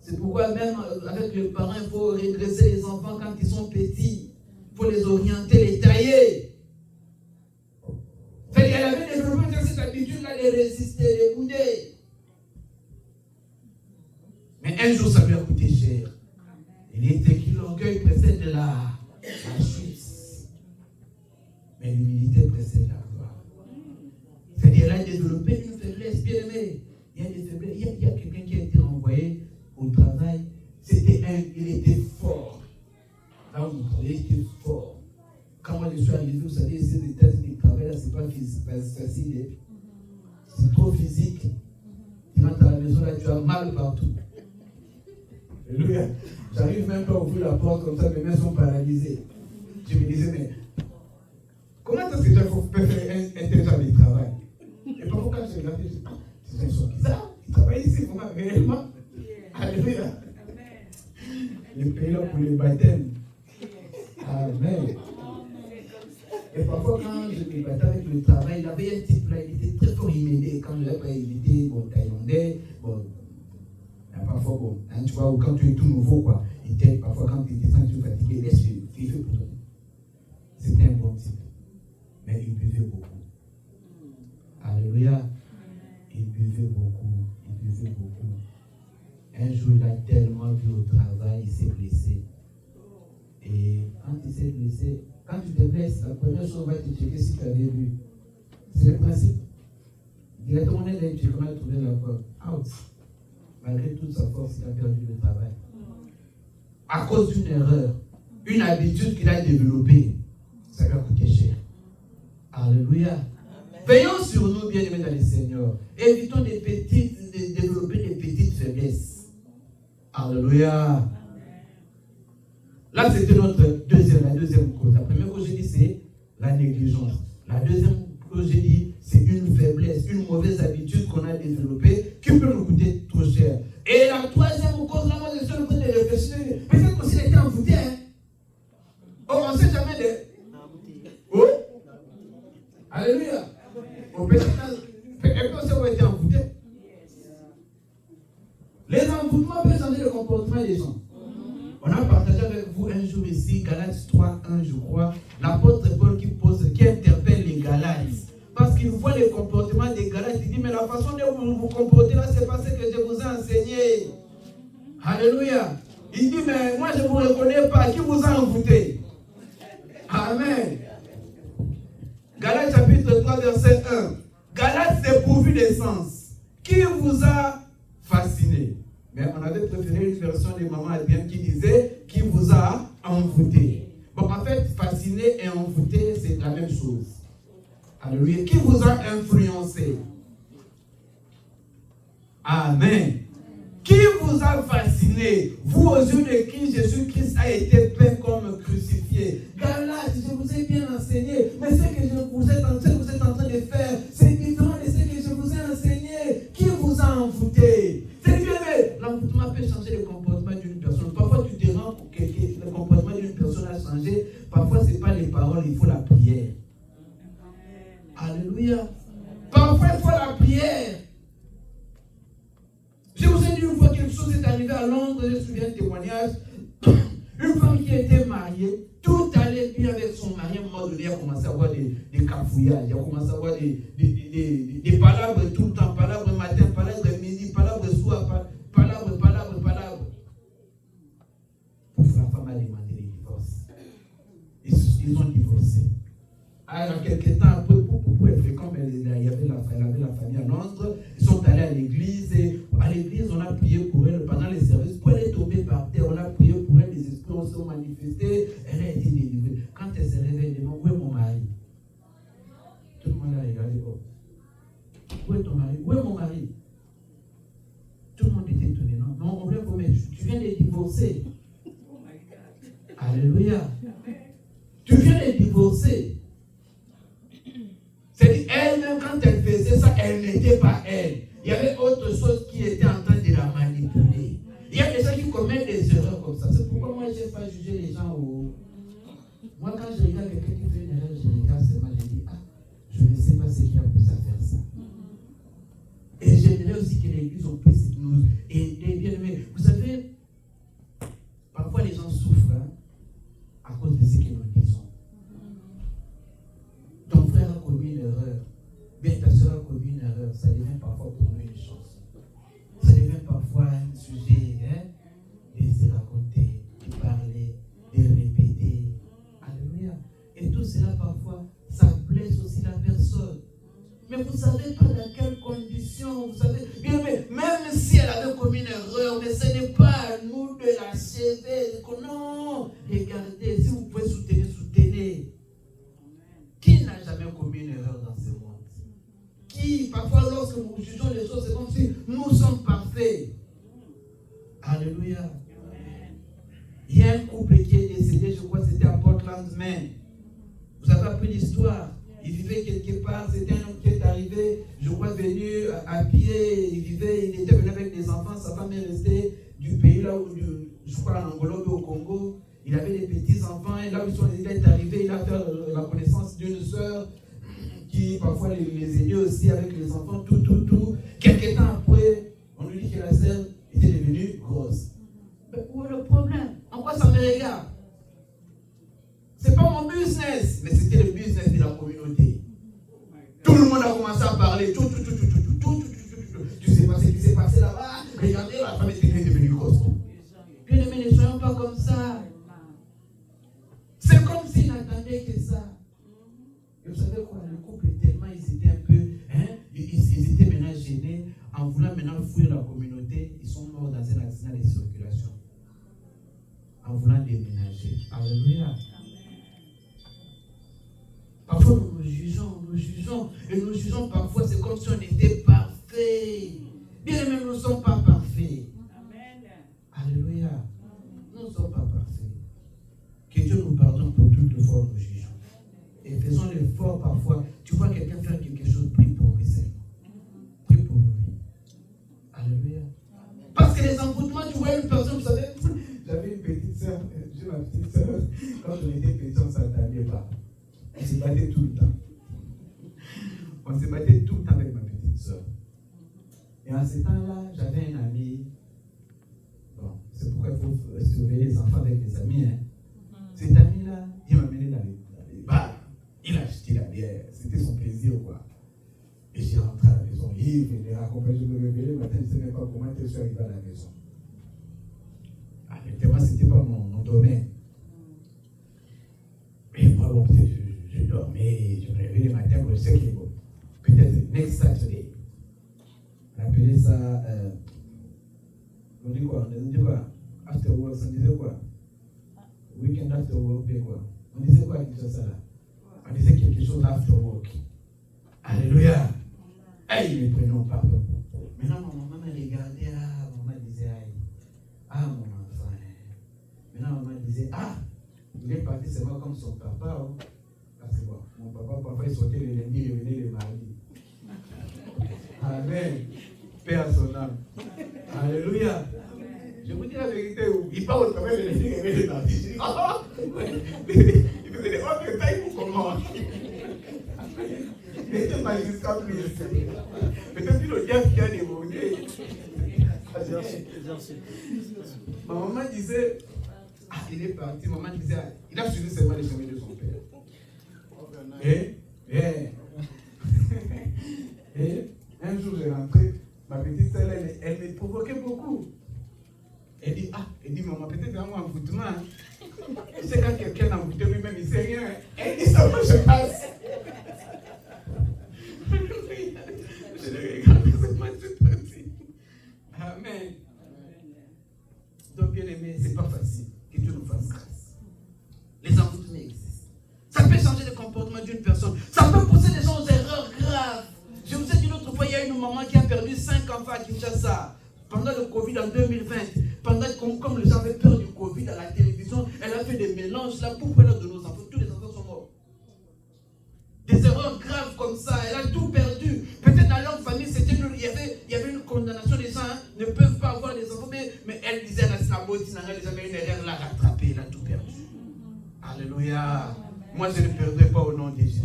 C'est pourquoi même avec les parents, il faut redresser les enfants quand ils sont petits. Il faut les orienter, les tailler. Elle avait développé cette habitude-là de résister, d'écouter. Mais un jour, ça lui a coûté cher. Il était que l'orgueil précède la chute. Mais l'humilité précède la gloire. C'est-à-dire, elle a développé une faiblesse, bien aimée. Il y a des faiblesses. Il y a quelqu'un qui a été envoyé au travail. Il était fort. Là où vous travaillez, il était fort. Quand moi je suis arrivé, vous savez, ces États-Unis, le travail là, c'est pas facile. C'est trop physique. Tu rentres à la maison, là, tu as mal partout. Alléluia. J'arrive même pas à ouvrir la porte comme ça, mes mains sont paralysées. Je me disais, mais comment est-ce que je peux faire un tel genre de travail? Et parfois, quand je regarde, je dis, ces gens sont bizarres. Ils travaillent ici, vraiment, réellement. Alléluia. Les pays là pour les baptêmes. Amen. Et parfois, quand je me battais avec le travail, il avait un type là, il était très fort, il m'aidait. Quand je l'ai invité, bon, thaïlandais, bon, parfois, bon, hein, tu vois, quand tu es tout nouveau, quoi, il t'aide, parfois, quand tu descends, tu es fatigué, laisse-le, fais-le pour toi. C'était un bon type. Mais il buvait beaucoup. Alléluia. Il buvait beaucoup, il buvait beaucoup. Un jour, il a tellement bu au travail, il s'est blessé. Et quand il s'est blessé, quand tu te blesses, la première chose, on va te checker si tu avais bu. C'est le principe. Directement, on est là, tu comment trouver la porte. Out. Malgré toute sa force, il a perdu le travail. À cause d'une erreur, une habitude qu'il a développée, ça lui a coûté cher. Alléluia. Veillons sur nous, bien-aimés dans le Seigneur. Évitons de développer des petites faiblesses. Alléluia. Là, c'était la deuxième cause. La première cause, j'ai dit, c'est la négligence. La deuxième cause, j'ai dit, c'est une faiblesse, une mauvaise habitude qu'on a développée qui peut nous coûter trop cher. Et la troisième cause, là, moi, je suis en train de réfléchir. Peut-être qu'on s'est été envoûté. Hein? Oh, on ne sait jamais de. Oh? Alléluia. Oh, peut-être qu'on s'est été envoûté. Les envoûtements peuvent changer le comportement des gens. On a partagé avec vous un jour ici, Galates 3:1, je crois, l'apôtre Paul qui interpelle les Galates. Parce qu'il voit le comportement des Galates, il dit, mais la façon dont vous vous comportez là, c'est pas ce que je vous ai enseigné. Alléluia. Il dit, mais moi je ne vous reconnais pas. Qui vous a envoûté? Amen. Galates chapitre 3, verset 1. Galates dépourvu d'essence. Qui vous a fasciné? Mais on avait préféré une version de Maman Adrienne qui disait qui vous a envoûté. Bon, en fait, fasciné et envoûté, c'est la même chose. Alléluia. Qui vous a influencé? Amen. Qui vous a fasciné? Vous, aux yeux de qui Jésus-Christ a été peint comme crucifié. Galates, je vous ai bien enseigné, mais ce que vous êtes en train de faire, c'est différent de ce que je vous ai enseigné. Qui vous a envoûté? C'est bien, mais l'envoûtement peut changer le comportement d'une personne. Parfois, tu te rends compte que le comportement d'une personne a changé. Parfois, ce n'est pas les paroles, il faut la prière. Alléluia. Parfois, il faut la prière. Je vous ai dit une fois quelque chose est arrivé à Londres, je me souviens un témoignage. Une femme qui était mariée, tout allait bien avec son mari. À un moment donné, elle a commencé à avoir des cafouillages, elle a commencé à avoir des palabres tout le temps, palabres matin, palabres midi, palabres soir, palabres. Pour la femme a demandé le divorce. Ils ont divorcé. Alors, quelques temps après, pour être fréquent, elle avait la famille à Londres. Ils sont allés à l'église. Et à l'église, on a prié pour elle pendant les services. Pour elle est tombée par terre, on a prié pour elle. Les esprits se sont manifestés. Elle a été délivrée. Quand elle s'est réveillée, elle demande: où est mon mari? Tout le monde a regardé. Oh. Où est ton mari? Où est mon mari? Tout le monde était étonné. Non, on vient pour mais tu viens de divorcer. Alléluia. Tu viens de divorcer. C'est-à-dire, elle-même, quand elle faisait ça, elle n'était pas elle. Il y avait autre chose qui était en train de la manipuler. Il y a des gens qui commettent des erreurs comme ça. C'est pourquoi moi, je n'ai pas jugé les gens. Moi, quand je regarde quelqu'un qui fait une erreur, je regarde seulement, je dis: ah, je ne sais pas ce qui a poussé à faire ça. Et j'aimerais aussi que l'Église puisse nous aider, bien aimés. Vous savez, parfois les gens souffrent à cause de ce que nous disons. Ton frère a commis une erreur, bien ta soeur a commis une erreur, ça devient parfois pour nous une chance. Ça devient parfois un sujet de se raconter, de parler, de répéter. Alléluia. Et tout cela parfois, ça blesse aussi la personne. Mais vous ne savez pas dans quelles conditions, vous savez, bien, mais même si elle avait commis une erreur, mais ce n'est pas à nous de l'achever. Non, regardez, si vous pouvez soutenir. Qui n'a jamais commis une erreur dans ce monde? Qui, parfois, lorsque nous jugeons les choses, c'est comme si nous sommes parfaits. Alléluia. Il y a un couple qui est décédé, je crois que c'était à Portland, Maine. Vous avez appris l'histoire. Il vivait quelque part, c'était un homme qui est arrivé, je crois, venu à pied, il était venu avec des enfants, sa femme est restée du pays là où, je crois, en Angola ou au Congo. Il avait des petits-enfants, et là où il est arrivé, il a fait la connaissance d'une sœur qui parfois les aidait aussi avec les enfants, tout. Quelques temps après, on lui dit que la sœur était devenue grosse. Mais où est le problème? En quoi ça me regarde? C'est pas mon business, mais c'était le business de la communauté. Tout le monde a commencé à parler, tout. Tu sais pas ce qui s'est passé là-bas? Regardez, la femme était devenue grosse. Bien aimé, ne soyons pas comme ça. C'est comme s'ils n'attendaient que ça. Et vous savez quoi, le couple, tellement ils étaient un peu, ils étaient maintenant gênés, en voulant maintenant fuir la communauté, ils sont morts dans un accident de circulation. En voulant déménager. Alléluia. Parfois nous jugeons, et nous jugeons parfois, c'est comme si on était parfait. Bien même nous ne sommes pas parfaits. Alléluia. Nous ne sommes pas parfaits. Que Dieu nous pardonne pour toutes les fois où nous jugeons. Et faisons l'effort parfois. Tu vois quelqu'un faire quelque chose, prie pour lui seulement. Prie pour lui. Alléluia. Parce que les envoûtements, tu vois une personne, vous savez, j'avais une petite soeur, j'ai ma petite soeur, quand on était petit, on ne s'attendait pas. On se battait tout le temps. On se battait tout le temps avec ma petite soeur. Et en ce temps-là, j'avais un ami. Bon, c'est pourquoi il faut surveiller les enfants avec les amis. Cet ami-là, il m'a mené dans les bars. Il a acheté la bière. C'était son plaisir, quoi. Et j'ai rentré à la maison. Il venait accompagner. Je me réveillais le matin. Je ne savais pas comment je suis arrivé à la maison. Tellement, ce n'était pas mon domaine. Mais moi, bon, peut-être, je dormais. Je me réveillais le matin. Je sais que bon, peut-être next Saturday. On appelait ça. On dit quoi? After work, on disait quoi? Weekend after work, quoi. On disait quoi avec ça là? On disait quelque chose after work. Alléluia. Aïe, les prénoms, pardon. Maintenant, mon maman me regardait, maman disait, mon enfant. Maintenant, maman disait, il est parti seulement comme son papa. Parce que bon, mon papa, parfois, il sortait le lundi, il revenait le mardi. Amen. Paix à son âme. Alléluia. Je vous dis la vérité, il parle au travail de l'esprit et il est dans le il faisait des autres tailles pour comment. Il n'était pas jusqu'à plus. Peut-être que le diable qui a dévoré. Ma maman disait, Ah, il est parti, maman disait, il a suivi seulement les chemins de son père. Et un jour, j'ai rentré, ma petite sœur, elle me provoquait beaucoup. Elle dit, maman, peut-être un envoûtement. Tu sais, quand quelqu'un a envoûté lui-même, il ne sait rien. Elle dit, ça va, je passe. Je le regarde, c'est moi, c'est parti. Amen. Donc, bien aimé, ce n'est pas facile. Que Dieu nous fasse grâce. Les envoûtements existent. Ça peut changer le comportement d'une personne. Ça peut pousser les gens aux erreurs graves. Je vous ai dit l'autre fois, il y a une maman qui a perdu 5 enfants à Kinshasa. Pendant le Covid en 2020, comme les gens avaient peur du Covid à la télévision, elle a fait des mélanges là pour peur de nos enfants. Tous les enfants sont morts. Des erreurs graves comme ça, elle a tout perdu. Peut-être dans leur famille, il y avait une condamnation. Les gens ne peuvent pas avoir des enfants, mais elle disait à la Saboti, elle avait une erreur, elle l'a rattrapée, elle a tout perdu. Alléluia. Moi, je ne perdrai pas au nom de Jésus.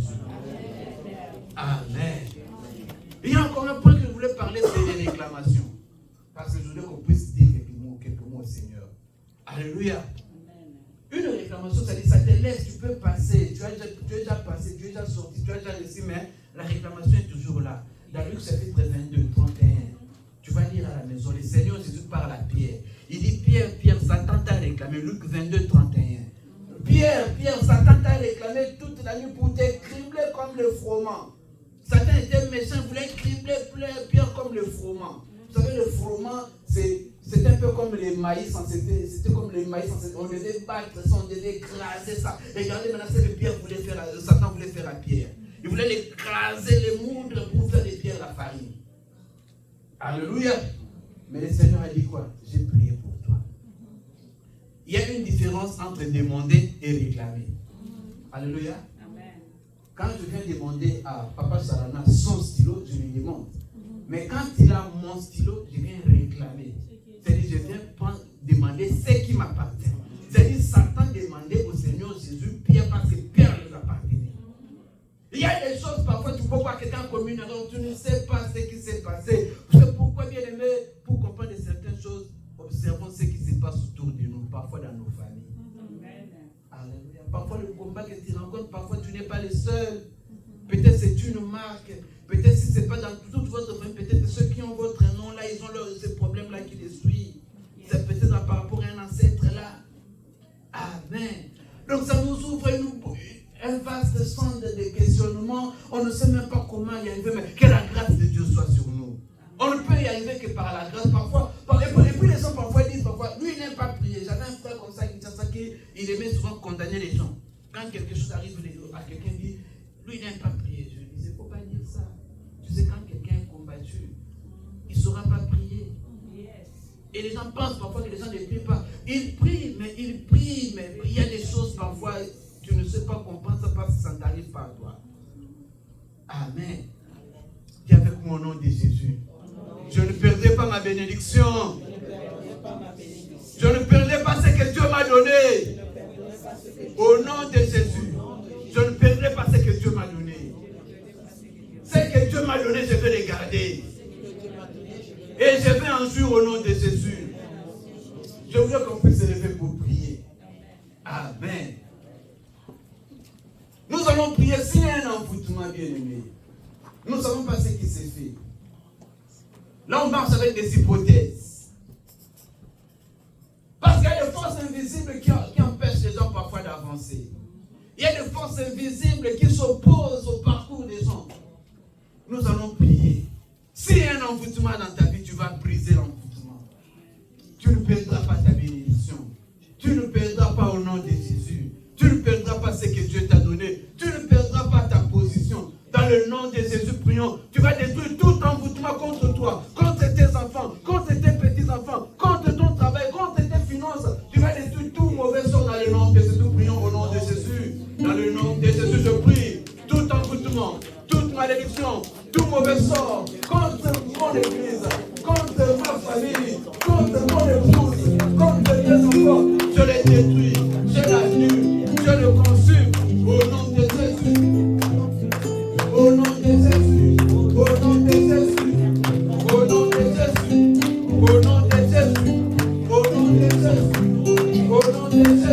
Amen. Il y a encore un point que je voulais parler, c'est les réclamations. Parce que je voulais qu'on puisse dire quelques mots au Seigneur. Alléluia. Une réclamation, ça dit, ça te laisse, tu peux passer. Tu es déjà passé, tu es déjà sorti, tu as déjà réussi, mais la réclamation est toujours là. Dans Luc chapitre 22, 31, tu vas lire à la maison, le Seigneur Jésus parle à Pierre. Il dit, Pierre, Satan t'a réclamé. Luc 22, 31. Pierre, Satan t'a réclamé toute la nuit pour te cribler comme le froment. Satan était méchant, il voulait cribler Pierre comme le froment. Vous savez, le froment, c'était un peu comme les maïs. C'était comme les maïs. On devait battre ça, on devait écraser ça. Regardez maintenant ce que Satan voulait faire à Pierre. Il voulait l'écraser, les moudre pour faire des pierres la farine. Alléluia. Mais le Seigneur a dit quoi? J'ai prié pour toi. Il y a une différence entre demander et réclamer. Alléluia. Quand je viens demander à Papa Sarana son stylo, je lui demande. Mais quand il a mon stylo, je viens réclamer. C'est-à-dire, je viens demander ce qui m'appartient. C'est-à-dire, Satan demandait au Seigneur Jésus Pierre parce que Pierre lui appartenait. Il y a des choses, parfois, tu peux voir quelqu'un comme une erreur, tu ne sais pas ce qui s'est passé. C'est pourquoi, bien aimé, pour comprendre certaines choses, observons ce qui se passe autour de nous, parfois dans nos familles. Alléluia. Parfois, le combat que tu rencontres, parfois, tu n'es pas le seul. Peut-être c'est une marque. Peut-être si ce n'est pas dans toute votre famille, peut-être ceux qui ont votre nom là, ils ont ces problèmes-là qui les suivent. C'est peut-être par rapport à un ancêtre là. Amen. Donc ça nous ouvre un vaste centre de questionnement. On ne sait même pas comment y arriver, mais que la grâce de Dieu soit sur nous. On ne peut y arriver que par la grâce. Parfois, et puis les gens parfois disent, lui il n'aime pas prier. J'avais un frère comme ça qui il aimait souvent condamner les gens. Quand quelque chose arrive à quelqu'un, dit, lui il n'aime pas prier. Je lui dis, il ne faut pas dire ça. Tu sais, quand quelqu'un est combattu, il ne saura pas prier. Et les gens pensent parfois que les gens ne prient pas. Ils prient, mais il y a des choses parfois, tu ne sais pas comprendre ça parce que ça ne t'arrive pas à toi. Amen. Dis avec moi au nom de Jésus. Je ne perdrai pas ma bénédiction. Je ne perdrai pas ce que Dieu m'a donné. Au nom de Jésus. Je ne perdrai pas ce que Dieu m'a donné. Ce que Dieu m'a donné, je vais le garder. Et je vais en jouir au nom de Jésus. Je voudrais qu'on puisse se lever pour prier. Amen. Nous allons prier s'il y a un envoûtement bien-aimé. Nous ne savons pas ce qui s'est fait. Là, on marche avec des hypothèses. Parce qu'il y a des forces invisibles qui empêchent les gens parfois d'avancer. Il y a des forces invisibles qui s'opposent au parcours des gens. Nous allons prier. S'il y a un envoûtement dans ta vie, tu vas briser l'envoûtement. Tu ne perdras pas ta bénédiction. Tu ne perdras pas au nom de Jésus. Tu ne perdras pas ce que Dieu t'a donné. Tu ne perdras pas ta position. Dans le nom de Jésus, prions. Tu vas détruire tout envoûtement contre toi, contre tes enfants, contre tes petits-enfants, contre ton travail, contre tes finances. Tu vas détruire tout mauvais sort dans le nom de Jésus. Prions au nom de Jésus. Dans le nom de Jésus, je prie. Tout envoûtement, toute malédiction, tout mauvais sort contre mon église, contre ma famille, contre mon épouse, contre mes enfants. Je les détruis, je l'annule, je le consume au nom de Jésus. Au nom de Jésus, au nom de Jésus, au nom de Jésus, au nom de Jésus, au nom de Jésus, au nom de Jésus.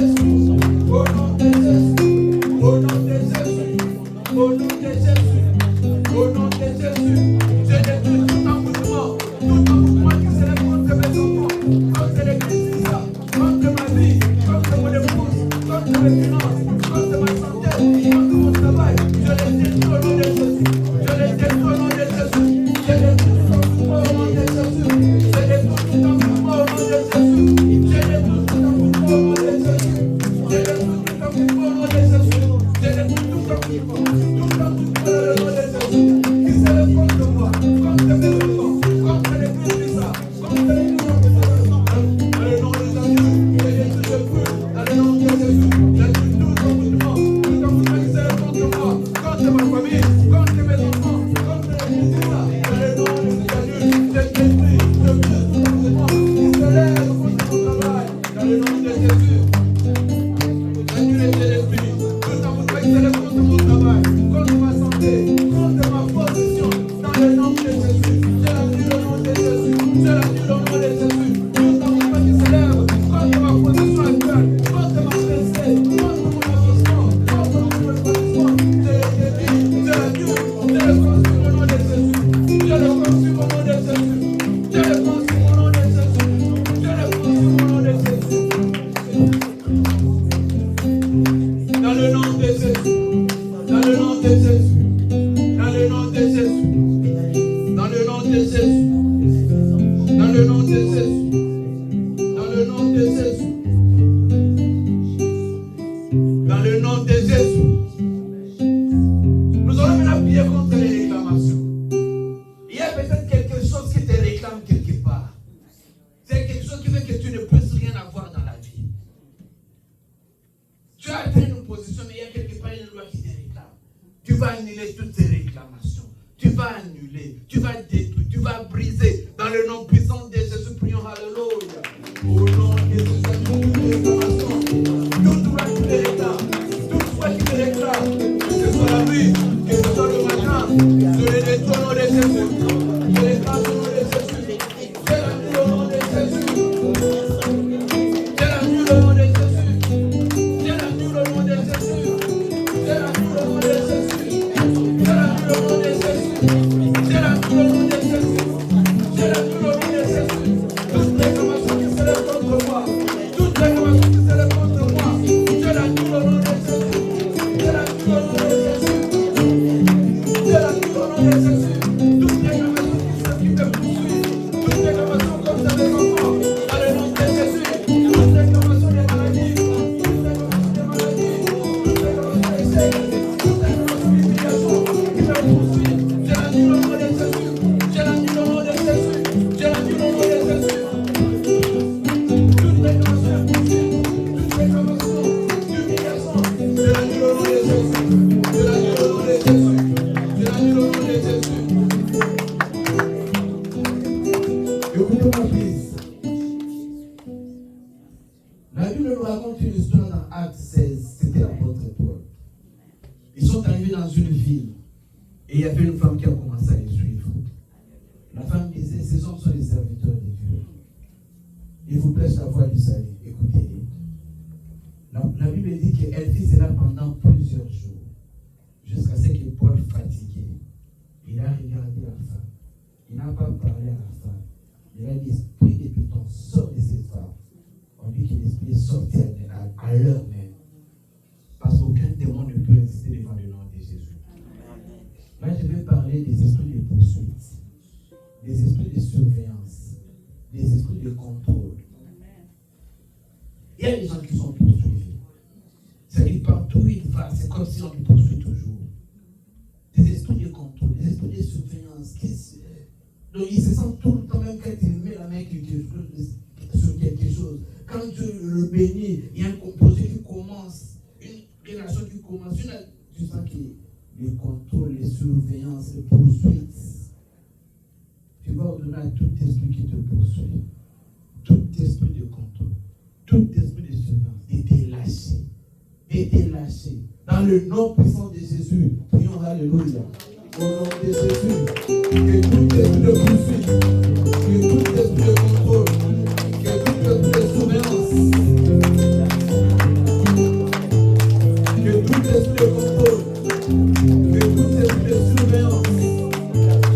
est contre les réclamations. Il y a peut-être quelque chose qui te réclame quelque part. C'est quelque chose qui fait que tu ne puisses rien avoir dans la vie. Tu as atteint une position, mais il y a quelque part une loi qui te réclame. Tu vas annuler toutes ces réclamations. Tu vas annuler, tu vas détruire, tu vas briser. Dans le nom puissant de Jésus, prions, alléluia. Au nom de Jésus, toutes les réclamations, toute loi qui te réclame, toute loi qui te réclame, que ce soit la nuit, que ce soit le matin, je les détruis au nom de Jésus. Je les casse au nom de Jésus. Je l'annule au nom de Jésus. Je l'annule au nom de Jésus. Je l'annule au nom de Jésus. Je l'annule au nom de Jésus. Je l'annule au nom de Jésus. Je l'annule au nom de Jésus. Je l'annule au nom de Jésus. Toute réclamation qui se lève contre moi. Toute réclamation qui se lève contre moi. Je l'annule au nom de Jésus. Je l'annule au nom de Jésus. Je l'annule au nom de Jésus. Toute réclamation qui me poursuit. Toute réclamation comme ça des enfants. Dans le nom de Jésus. Toute réclamation des maladies. Toute réclamation des maladies. Toute réclamation des secs. Toute réclamation d'humiliation qui me poursuit. Je l'annule au nom de Jésus. Je l'annule au nom de Jésus. Je l'annule au nom de Jésus. Toute réclamation de poursuite. Toute réclamation d'humiliation. Je l'annule au nom de Jésus. Je l'annule au nom de Jésus. Je l'annule au nom de Jésus. Écoutez-moi, please. La Bible nous raconte une histoire dans Acte 16. C'était l'apôtre Paul. Ils sont arrivés dans une ville et il y avait une femme qui a commencé à les suivre. La femme disait, ces hommes sont les serviteurs de Dieu. Ils vous prêchent la voix du salut. Écoutez-les. La Bible dit qu'elle fit cela pendant plusieurs jours, jusqu'à ce que Paul, fatigué, il a regardé la femme. Il n'a pas parlé à la femme. Il a dit, esprit de Python, sort de cette femme. On dit que l'esprit est sorti à l'heure même. Parce qu'aucun démon ne peut résister devant le nom de Jésus. Là, je vais parler des esprits de poursuite, des esprits de surveillance, des esprits de contrôle. Il y a des gens qui sont poursuivis. C'est-à-dire, partout où il va, c'est comme si on les poursuit toujours. Des esprits de contrôle, des esprits de surveillance. Donc, il se sent tout le temps, même quand il met la main sur quelque chose. Quand Dieu le bénit, il y a un projet qui commence, une relation qui commence. Tu sens que les contrôles, les surveillances, les poursuites, tu vas ordonner à tout esprit qui te poursuit, tout esprit de contrôle, tout esprit de surveillance, d'être lâché. Dans le nom puissant de Jésus, prions alléluia. Au nom de Jésus, que tout esprit de poursuite, que tout esprit de contrôle, que tout esprit de surveillance, que tout esprit de contrôle, que tout esprit de surveillance,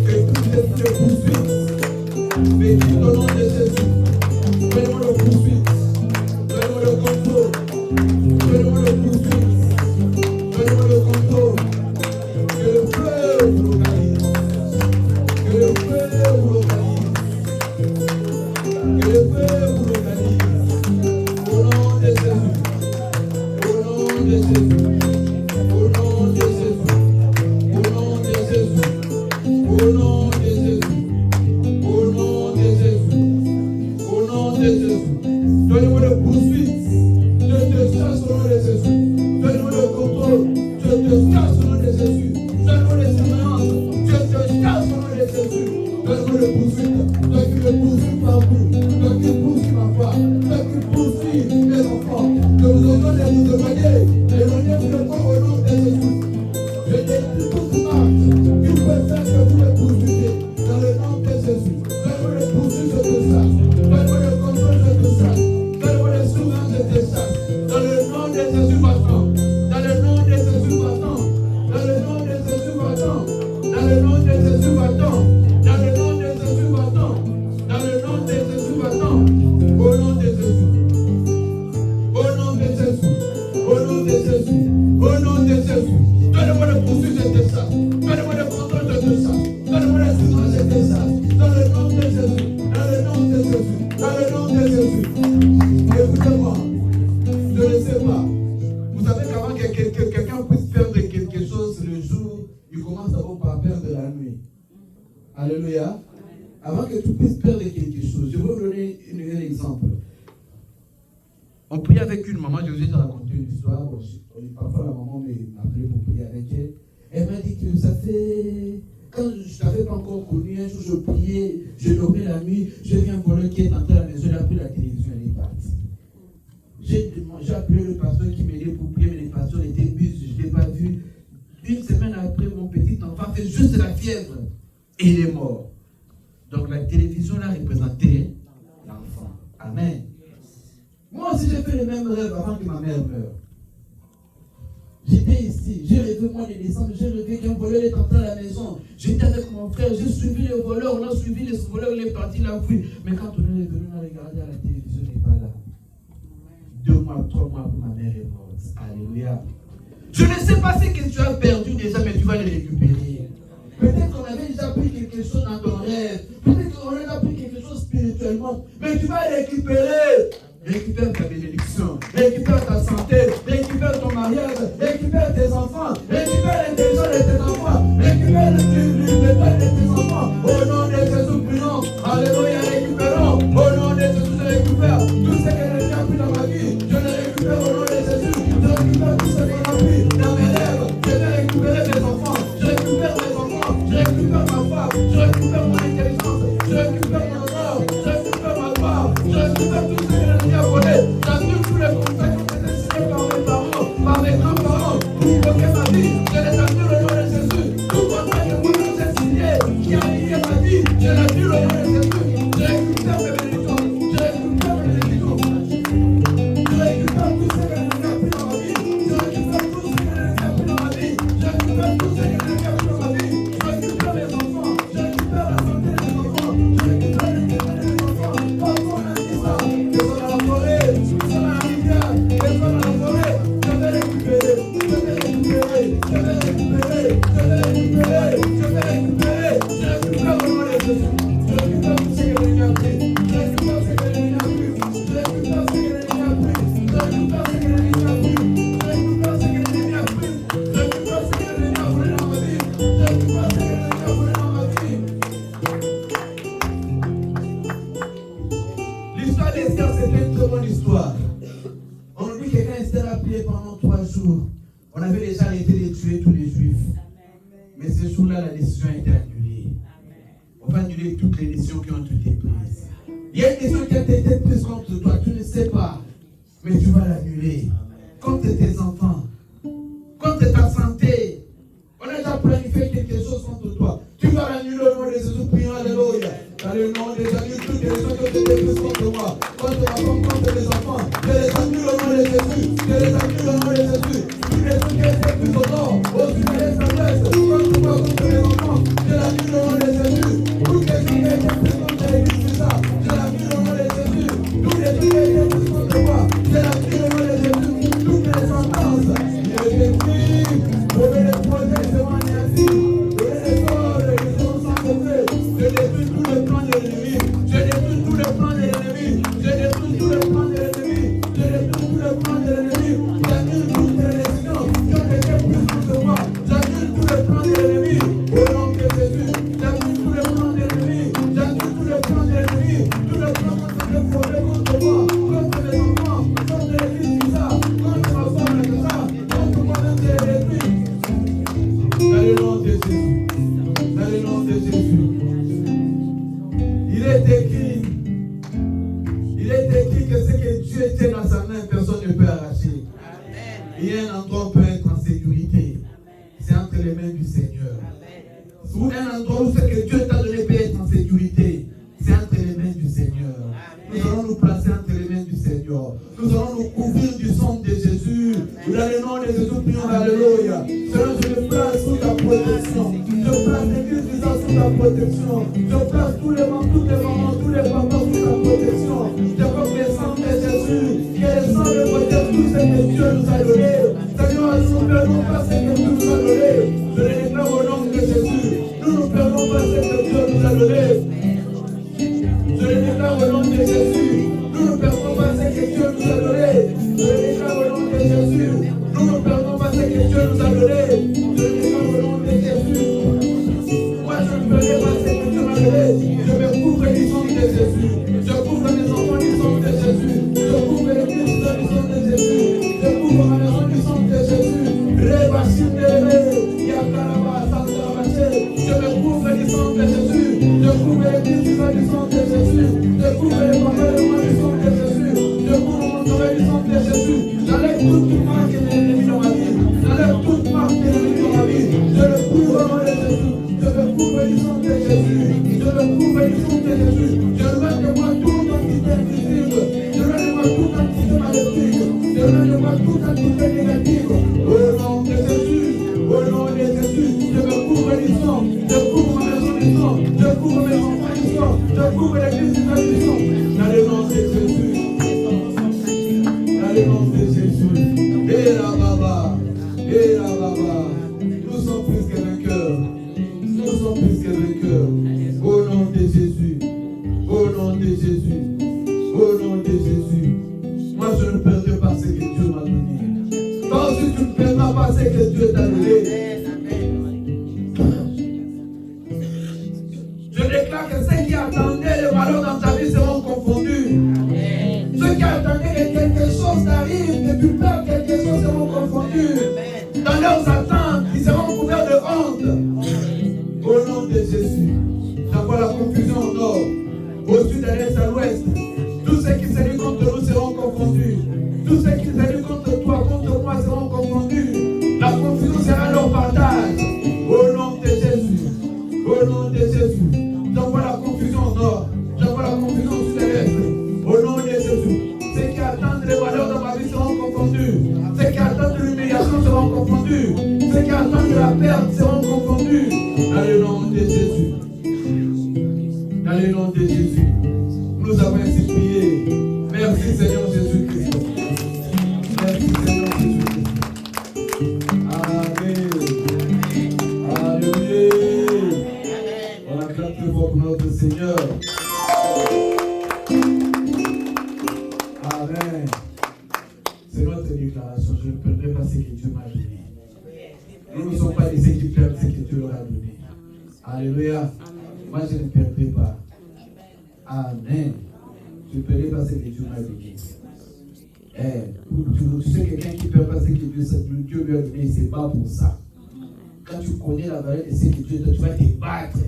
que tout esprit de poursuite, bénis au nom de Jésus. Donne-moi le poursuite, donne-moi le contrôle, donne-moi le poursuite, donne-moi le contrôle. Que le feu vous localise, que le feu vous localise, que le feu vous localise. Au nom de Jésus, au nom de Jésus, au nom de Jésus, au nom de Jésus, au nom de Jésus, au nom de Jésus, au nom de Jésus. Donnez-moi le poursuite, je te chasse au nom de Jésus. Donnez-moi le contrôle, je te chasse au nom de Jésus. Donne-moi les surveillances, je te chasse au nom de Jésus. Donne-moi le poursuite, toi qui me poursuis partout, toi qui poursuis ma femme, toi qui poursuis mes enfants, que vous ordonnez de vous éloigner, éloignez-vous de moi au nom de Jésus. Je détruis toute marche qui peut faire que vous me poursuivez, dans le nom de Jésus. Donne-moi le poursuite, je te chasse. Donne-moi le contrôle, je te chasse. Donne-moi les surveillances, je te chasse. Dans le nom de Jésus, va-t'en. Dans le nom de Jésus, va-t'en. Dans le nom de Jésus, va-t'en. Dans le nom de Jésus, va-t'en. Dans le nom de Jésus, va-t'en. Dans avoir peur de la nuit. Alléluia. Avant que tu puisses perdre quelque chose, je vais vous donner un exemple. On priait avec une maman, je vous ai raconté une histoire. Parfois, la maman m'a appelé pour prier avec elle. Elle m'a dit que ça fait. Quand je ne t'avais pas encore connu, un jour je priais, je dormais la nuit, j'ai vu un voleur qui est entré à la maison, il a pris la télévision, il est parti. J'ai appelé le pasteur qui m'aidait pour prier, mais le pasteur était bus, je ne l'ai pas vu. Une semaine après, mon petit enfant fait juste la fièvre et il est mort. Donc la télévision l'a représenté l'enfant. Amen. Moi aussi j'ai fait le même rêve avant que ma mère meure. J'étais ici, j'ai rêvé au mois de décembre, j'ai rêvé qu'un voleur est entré à la maison. J'étais avec mon frère, j'ai suivi le voleur, on a suivi le voleur, il est parti, il a fui. Mais quand on est venu, on a regardé à la télévision, il n'est pas là. 2 mois, 3 mois après, ma mère est morte. Alléluia. Je ne sais pas ce que tu as perdu déjà, mais tu vas le récupérer. Peut-être qu'on avait déjà pris quelque chose dans ton rêve. Peut-être qu'on a déjà pris quelque chose spirituellement. Mais tu vas le récupérer. Récupère ta bénédiction, récupère ta santé, récupère ton mariage, récupère tes enfants, récupère l'intelligence de tes enfants, récupère le temps de tes enfants. Au nom de Jésus, prions. Alléluia, récupérons. Au nom de Jésus, je récupère tout ce que l'ennemi a pris dans ma vie. Je le récupère au nom de Jésus. Je récupère tout ce qu'on a pris dans mes rêves. Je vais récupérer mes enfants. Je récupère mes enfants. Je récupère ma femme. Je récupère mon intelligence. Je récupère mon honneur. Je récupère ma gloire. Je récupère tout ce que l'ennemi a volé. J'annule tous les conseils qui ont été signés par mes parents, par mes grands-parents, pour bloquer ma vie. Je les annule au nom de Jésus. Tout contrat que moi-même j'ai signé, qui a lié ma vie, je l'annule au nom de Jésus. Je récupère mes bénédictions. Je récupère mes bénédictions. Je récupère tout ce que l'ennemi a pris dans ma vie. Je récupère tout ce que l'ennemi a pris dans ma vie. Je récupère tout ce que l'ennemi a pris dans ma vie. Je récupère mes enfants. Je récupère la santé de mes enfants. Je récupère l'intégrité de mes enfants. Quand on a dit ça, que sont dans la forêt, que sont dans la rivière, que sont dans la forêt, je vais récupérer. Je vais récupérer. Je vais récupérer. Je vais récupérer. Je vais récupérer. Je récupère au nom de Jésus. Je récupère tout ce que l'ennemi a pris. Je récupère ce que l'ennemi a pris. Je récupère ce que l'ennemi a pris. Je récupère ce que l'ennemi a pris. Je récupère ce que l'ennemi a pris. Je récupère ce que l'ennemi a volé dans ma vie. Je récupère ce que l'ennemi a volé dans ma vie. L'histoire d'Esther, c'était une très bonne histoire. On nous dit que quand Esther a prié pendant 3 jours, on avait déjà arrêté de tuer tous les Juifs. Mais ce jour-là, la décision a été annulée. On va annuler toutes les décisions qui ont été prises. Il y a une décision qui a été prise contre toi, tu ne sais pas, mais tu vas l'annuler. Contre tes enfants, contre ta santé. On a déjà planifié quelque chose contre toi. Tu vas l'annuler au nom de Jésus, prions, alléluia. Dans le nom des amis, toutes les décisions qui ont été prises contre moi, contre ma femme, contre mes enfants, je les annule au nom de Jésus. Je les annule au nom de Jésus. Toutes les décisions qui ont été prises au nord, au sud, à l'est, à l'ouest, contre moi, contre mes enfants, je l'annule au nom de Jésus. Toutes les décisions qui ont été prises contre l'église, c'est ça, je l'annule au nom de Jésus. Toutes les décisions qui ont été prises contre moi, je l'annule au nom de Jésus. Toutes les sentences, je les détruis. Je vais les protéger devant les assis. Je vais les sortir, les gens sans effet. Je détruis tous les plans de l'ennemi. Je détruis tous les plans de l'ennemi. Je détruis tous les plans de l'ennemi. Je détruis tous les plans de l'ennemi. J'annule toutes les décisions qui ont été prises contre moi. J'annule tous les plans de l'ennemi. Au nom de Jésus. J'annule tous les plans de l'ennemi. J'annule tous les plans de l'ennemi. Tous les plans contre les forêts contre moi. Contre mes enfants. Contre l'église du ça. Contre ma femme de ça. Contre moi-même je les détruis. Dans le nom de Jésus. Dans le nom de Jésus. Il est écrit que ce que Dieu tient dans sa main, personne ne peut arracher. Il y a un endroit où on peut être en sécurité. C'est entre les mains du Seigneur. Ou un endroit où ce que Dieu t'a donné peut être en sécurité. C'est entre les mains du Seigneur. Nous allons nous placer entre les mains du Seigneur. Nous allons nous couvrir du sang de Jésus. Dans le nom de Jésus, prions, alléluia. Seigneur, je me place sous ta protection. Je place l'église du sang sous ta protection. Je place tous les mamans, toutes les mamans, tous les papas sous ta protection. Je veux le sang de Jésus. Que le sang de protège tout ce que Dieu nous a donné. Seigneur, nous ne perdons pas ce que Dieu nous a donné. Je le déclare au nom de Jésus. Nous ne perdons pas ce que Dieu nous a donné. Je le déclare au nom de Jésus. Nous ne perdons pas ce que Dieu nous a donné. Je le déclare au nom de Jésus. Nous ne perdons pas ce que Dieu nous a donné. Je le déclare au nom de Jésus. de cœur. Au nom de Jésus. Au nom de Jésus. Au nom de Jésus. Moi, je ne perdrai pas ce que Dieu m'a donné. Toi aussi, tu ne perdras pas ce que Dieu t'a donné. Je déclare que ceux qui attendaient les malheurs dans ta vie seront confondus. Ceux qui attendaient que quelque chose t'arrive, que tu perds quelque chose seront confondus. Dans leurs attentes, ils seront couverts de honte. Au nom de Jésus, j'envoie la confusion au nord, au sud, à l'est, à l'ouest. Tous ceux qui s'allument contre nous seront confondus. Tous ceux qui s'allument contre toi, contre moi seront confondus. La confusion sera leur partage. Au nom de Jésus. Au nom de Jésus. J'envoie la confusion au nord. J'envoie la confusion au sud, à l'est. Au nom de Jésus. Ceux qui attendent les valeurs dans ma vie seront confondus. Ceux qui attendent l'humiliation seront confondus. Ceux qui attendent la perte seront confondus. Dans le nom de Jésus. Dans le nom de Jésus. Nous avons ainsi prié. Merci Seigneur Jésus-Christ. Merci Seigneur Jésus-Christ. Amen. Alléluia. On acclame plus fort pour notre Seigneur. Amen. C'est notre déclaration. Je ne perdrai pas ce que Dieu m'a donné. Nous ne sommes pas de ceux qui perdent ce que Dieu leur a donné. Alléluia. Moi, je ne perdrai pas. Amen. Je ne perdrai pas ce que Dieu m'a donné. Tu sais, quelqu'un qui ne perd pas ce que Dieu lui a donné, il ne se bat pour ça. Quand tu connais la valeur de ce que Dieu t'a donné, tu vas te battre.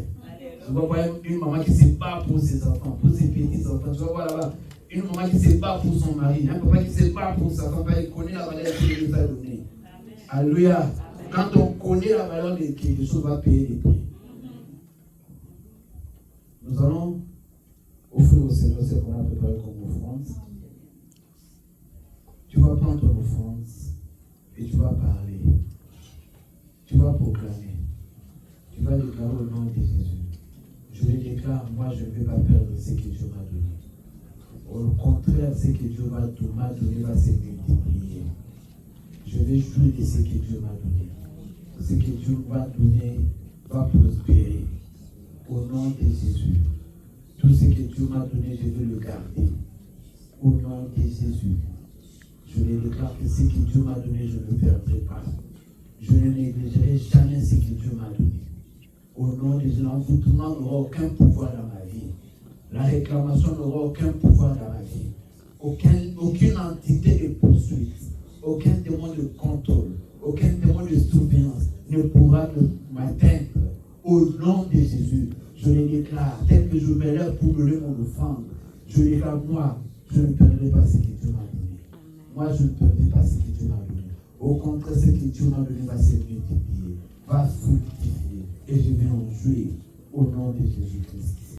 Tu vas voir une maman qui se bat pour ses enfants, pour ses petits-enfants. Tu vas voir là-bas une maman qui se bat pour son mari, un papa qui se bat pour sa femme, il connaît la valeur de ce que Dieu t'a donné. Alléluia. Quand on connaît la valeur de quelque chose, on va payer les prix. Nous allons offrir au Seigneur ce qu'on a préparé comme offrande. Tu vas prendre ton offrande et tu vas parler. Tu vas proclamer. Tu vas déclarer au nom de Jésus. Je le déclare, moi je ne vais pas perdre ce que Dieu m'a donné. Au contraire, ce que Dieu m'a donné va se multiplier. Je vais jouir de ce que Dieu m'a donné. Ce que Dieu m'a donné va prospérer. Au nom de Jésus. Tout ce que Dieu m'a donné, je vais le garder. Au nom de Jésus. Je le déclare que ce que Dieu m'a donné, je ne le perdrai pas. Je ne négligerai jamais ce que Dieu m'a donné. Au nom de Jésus, l'envoûtement n'aura aucun pouvoir dans ma vie. La réclamation n'aura aucun pouvoir dans ma vie. Aucune entité de poursuite, aucun démon de contrôle, aucun démon de surveillance ne pourra m'atteindre. Au nom de Jésus, je le déclare, tel que je me lève pour donner mon offrande, je déclare, moi, je ne perdrai pas ce que Dieu m'a donné. Moi, je ne perdrai pas ce que Dieu m'a donné. Au contraire, ce que Dieu m'a donné va se multiplier, va fructifier, et je vais en jouir au nom de Jésus-Christ.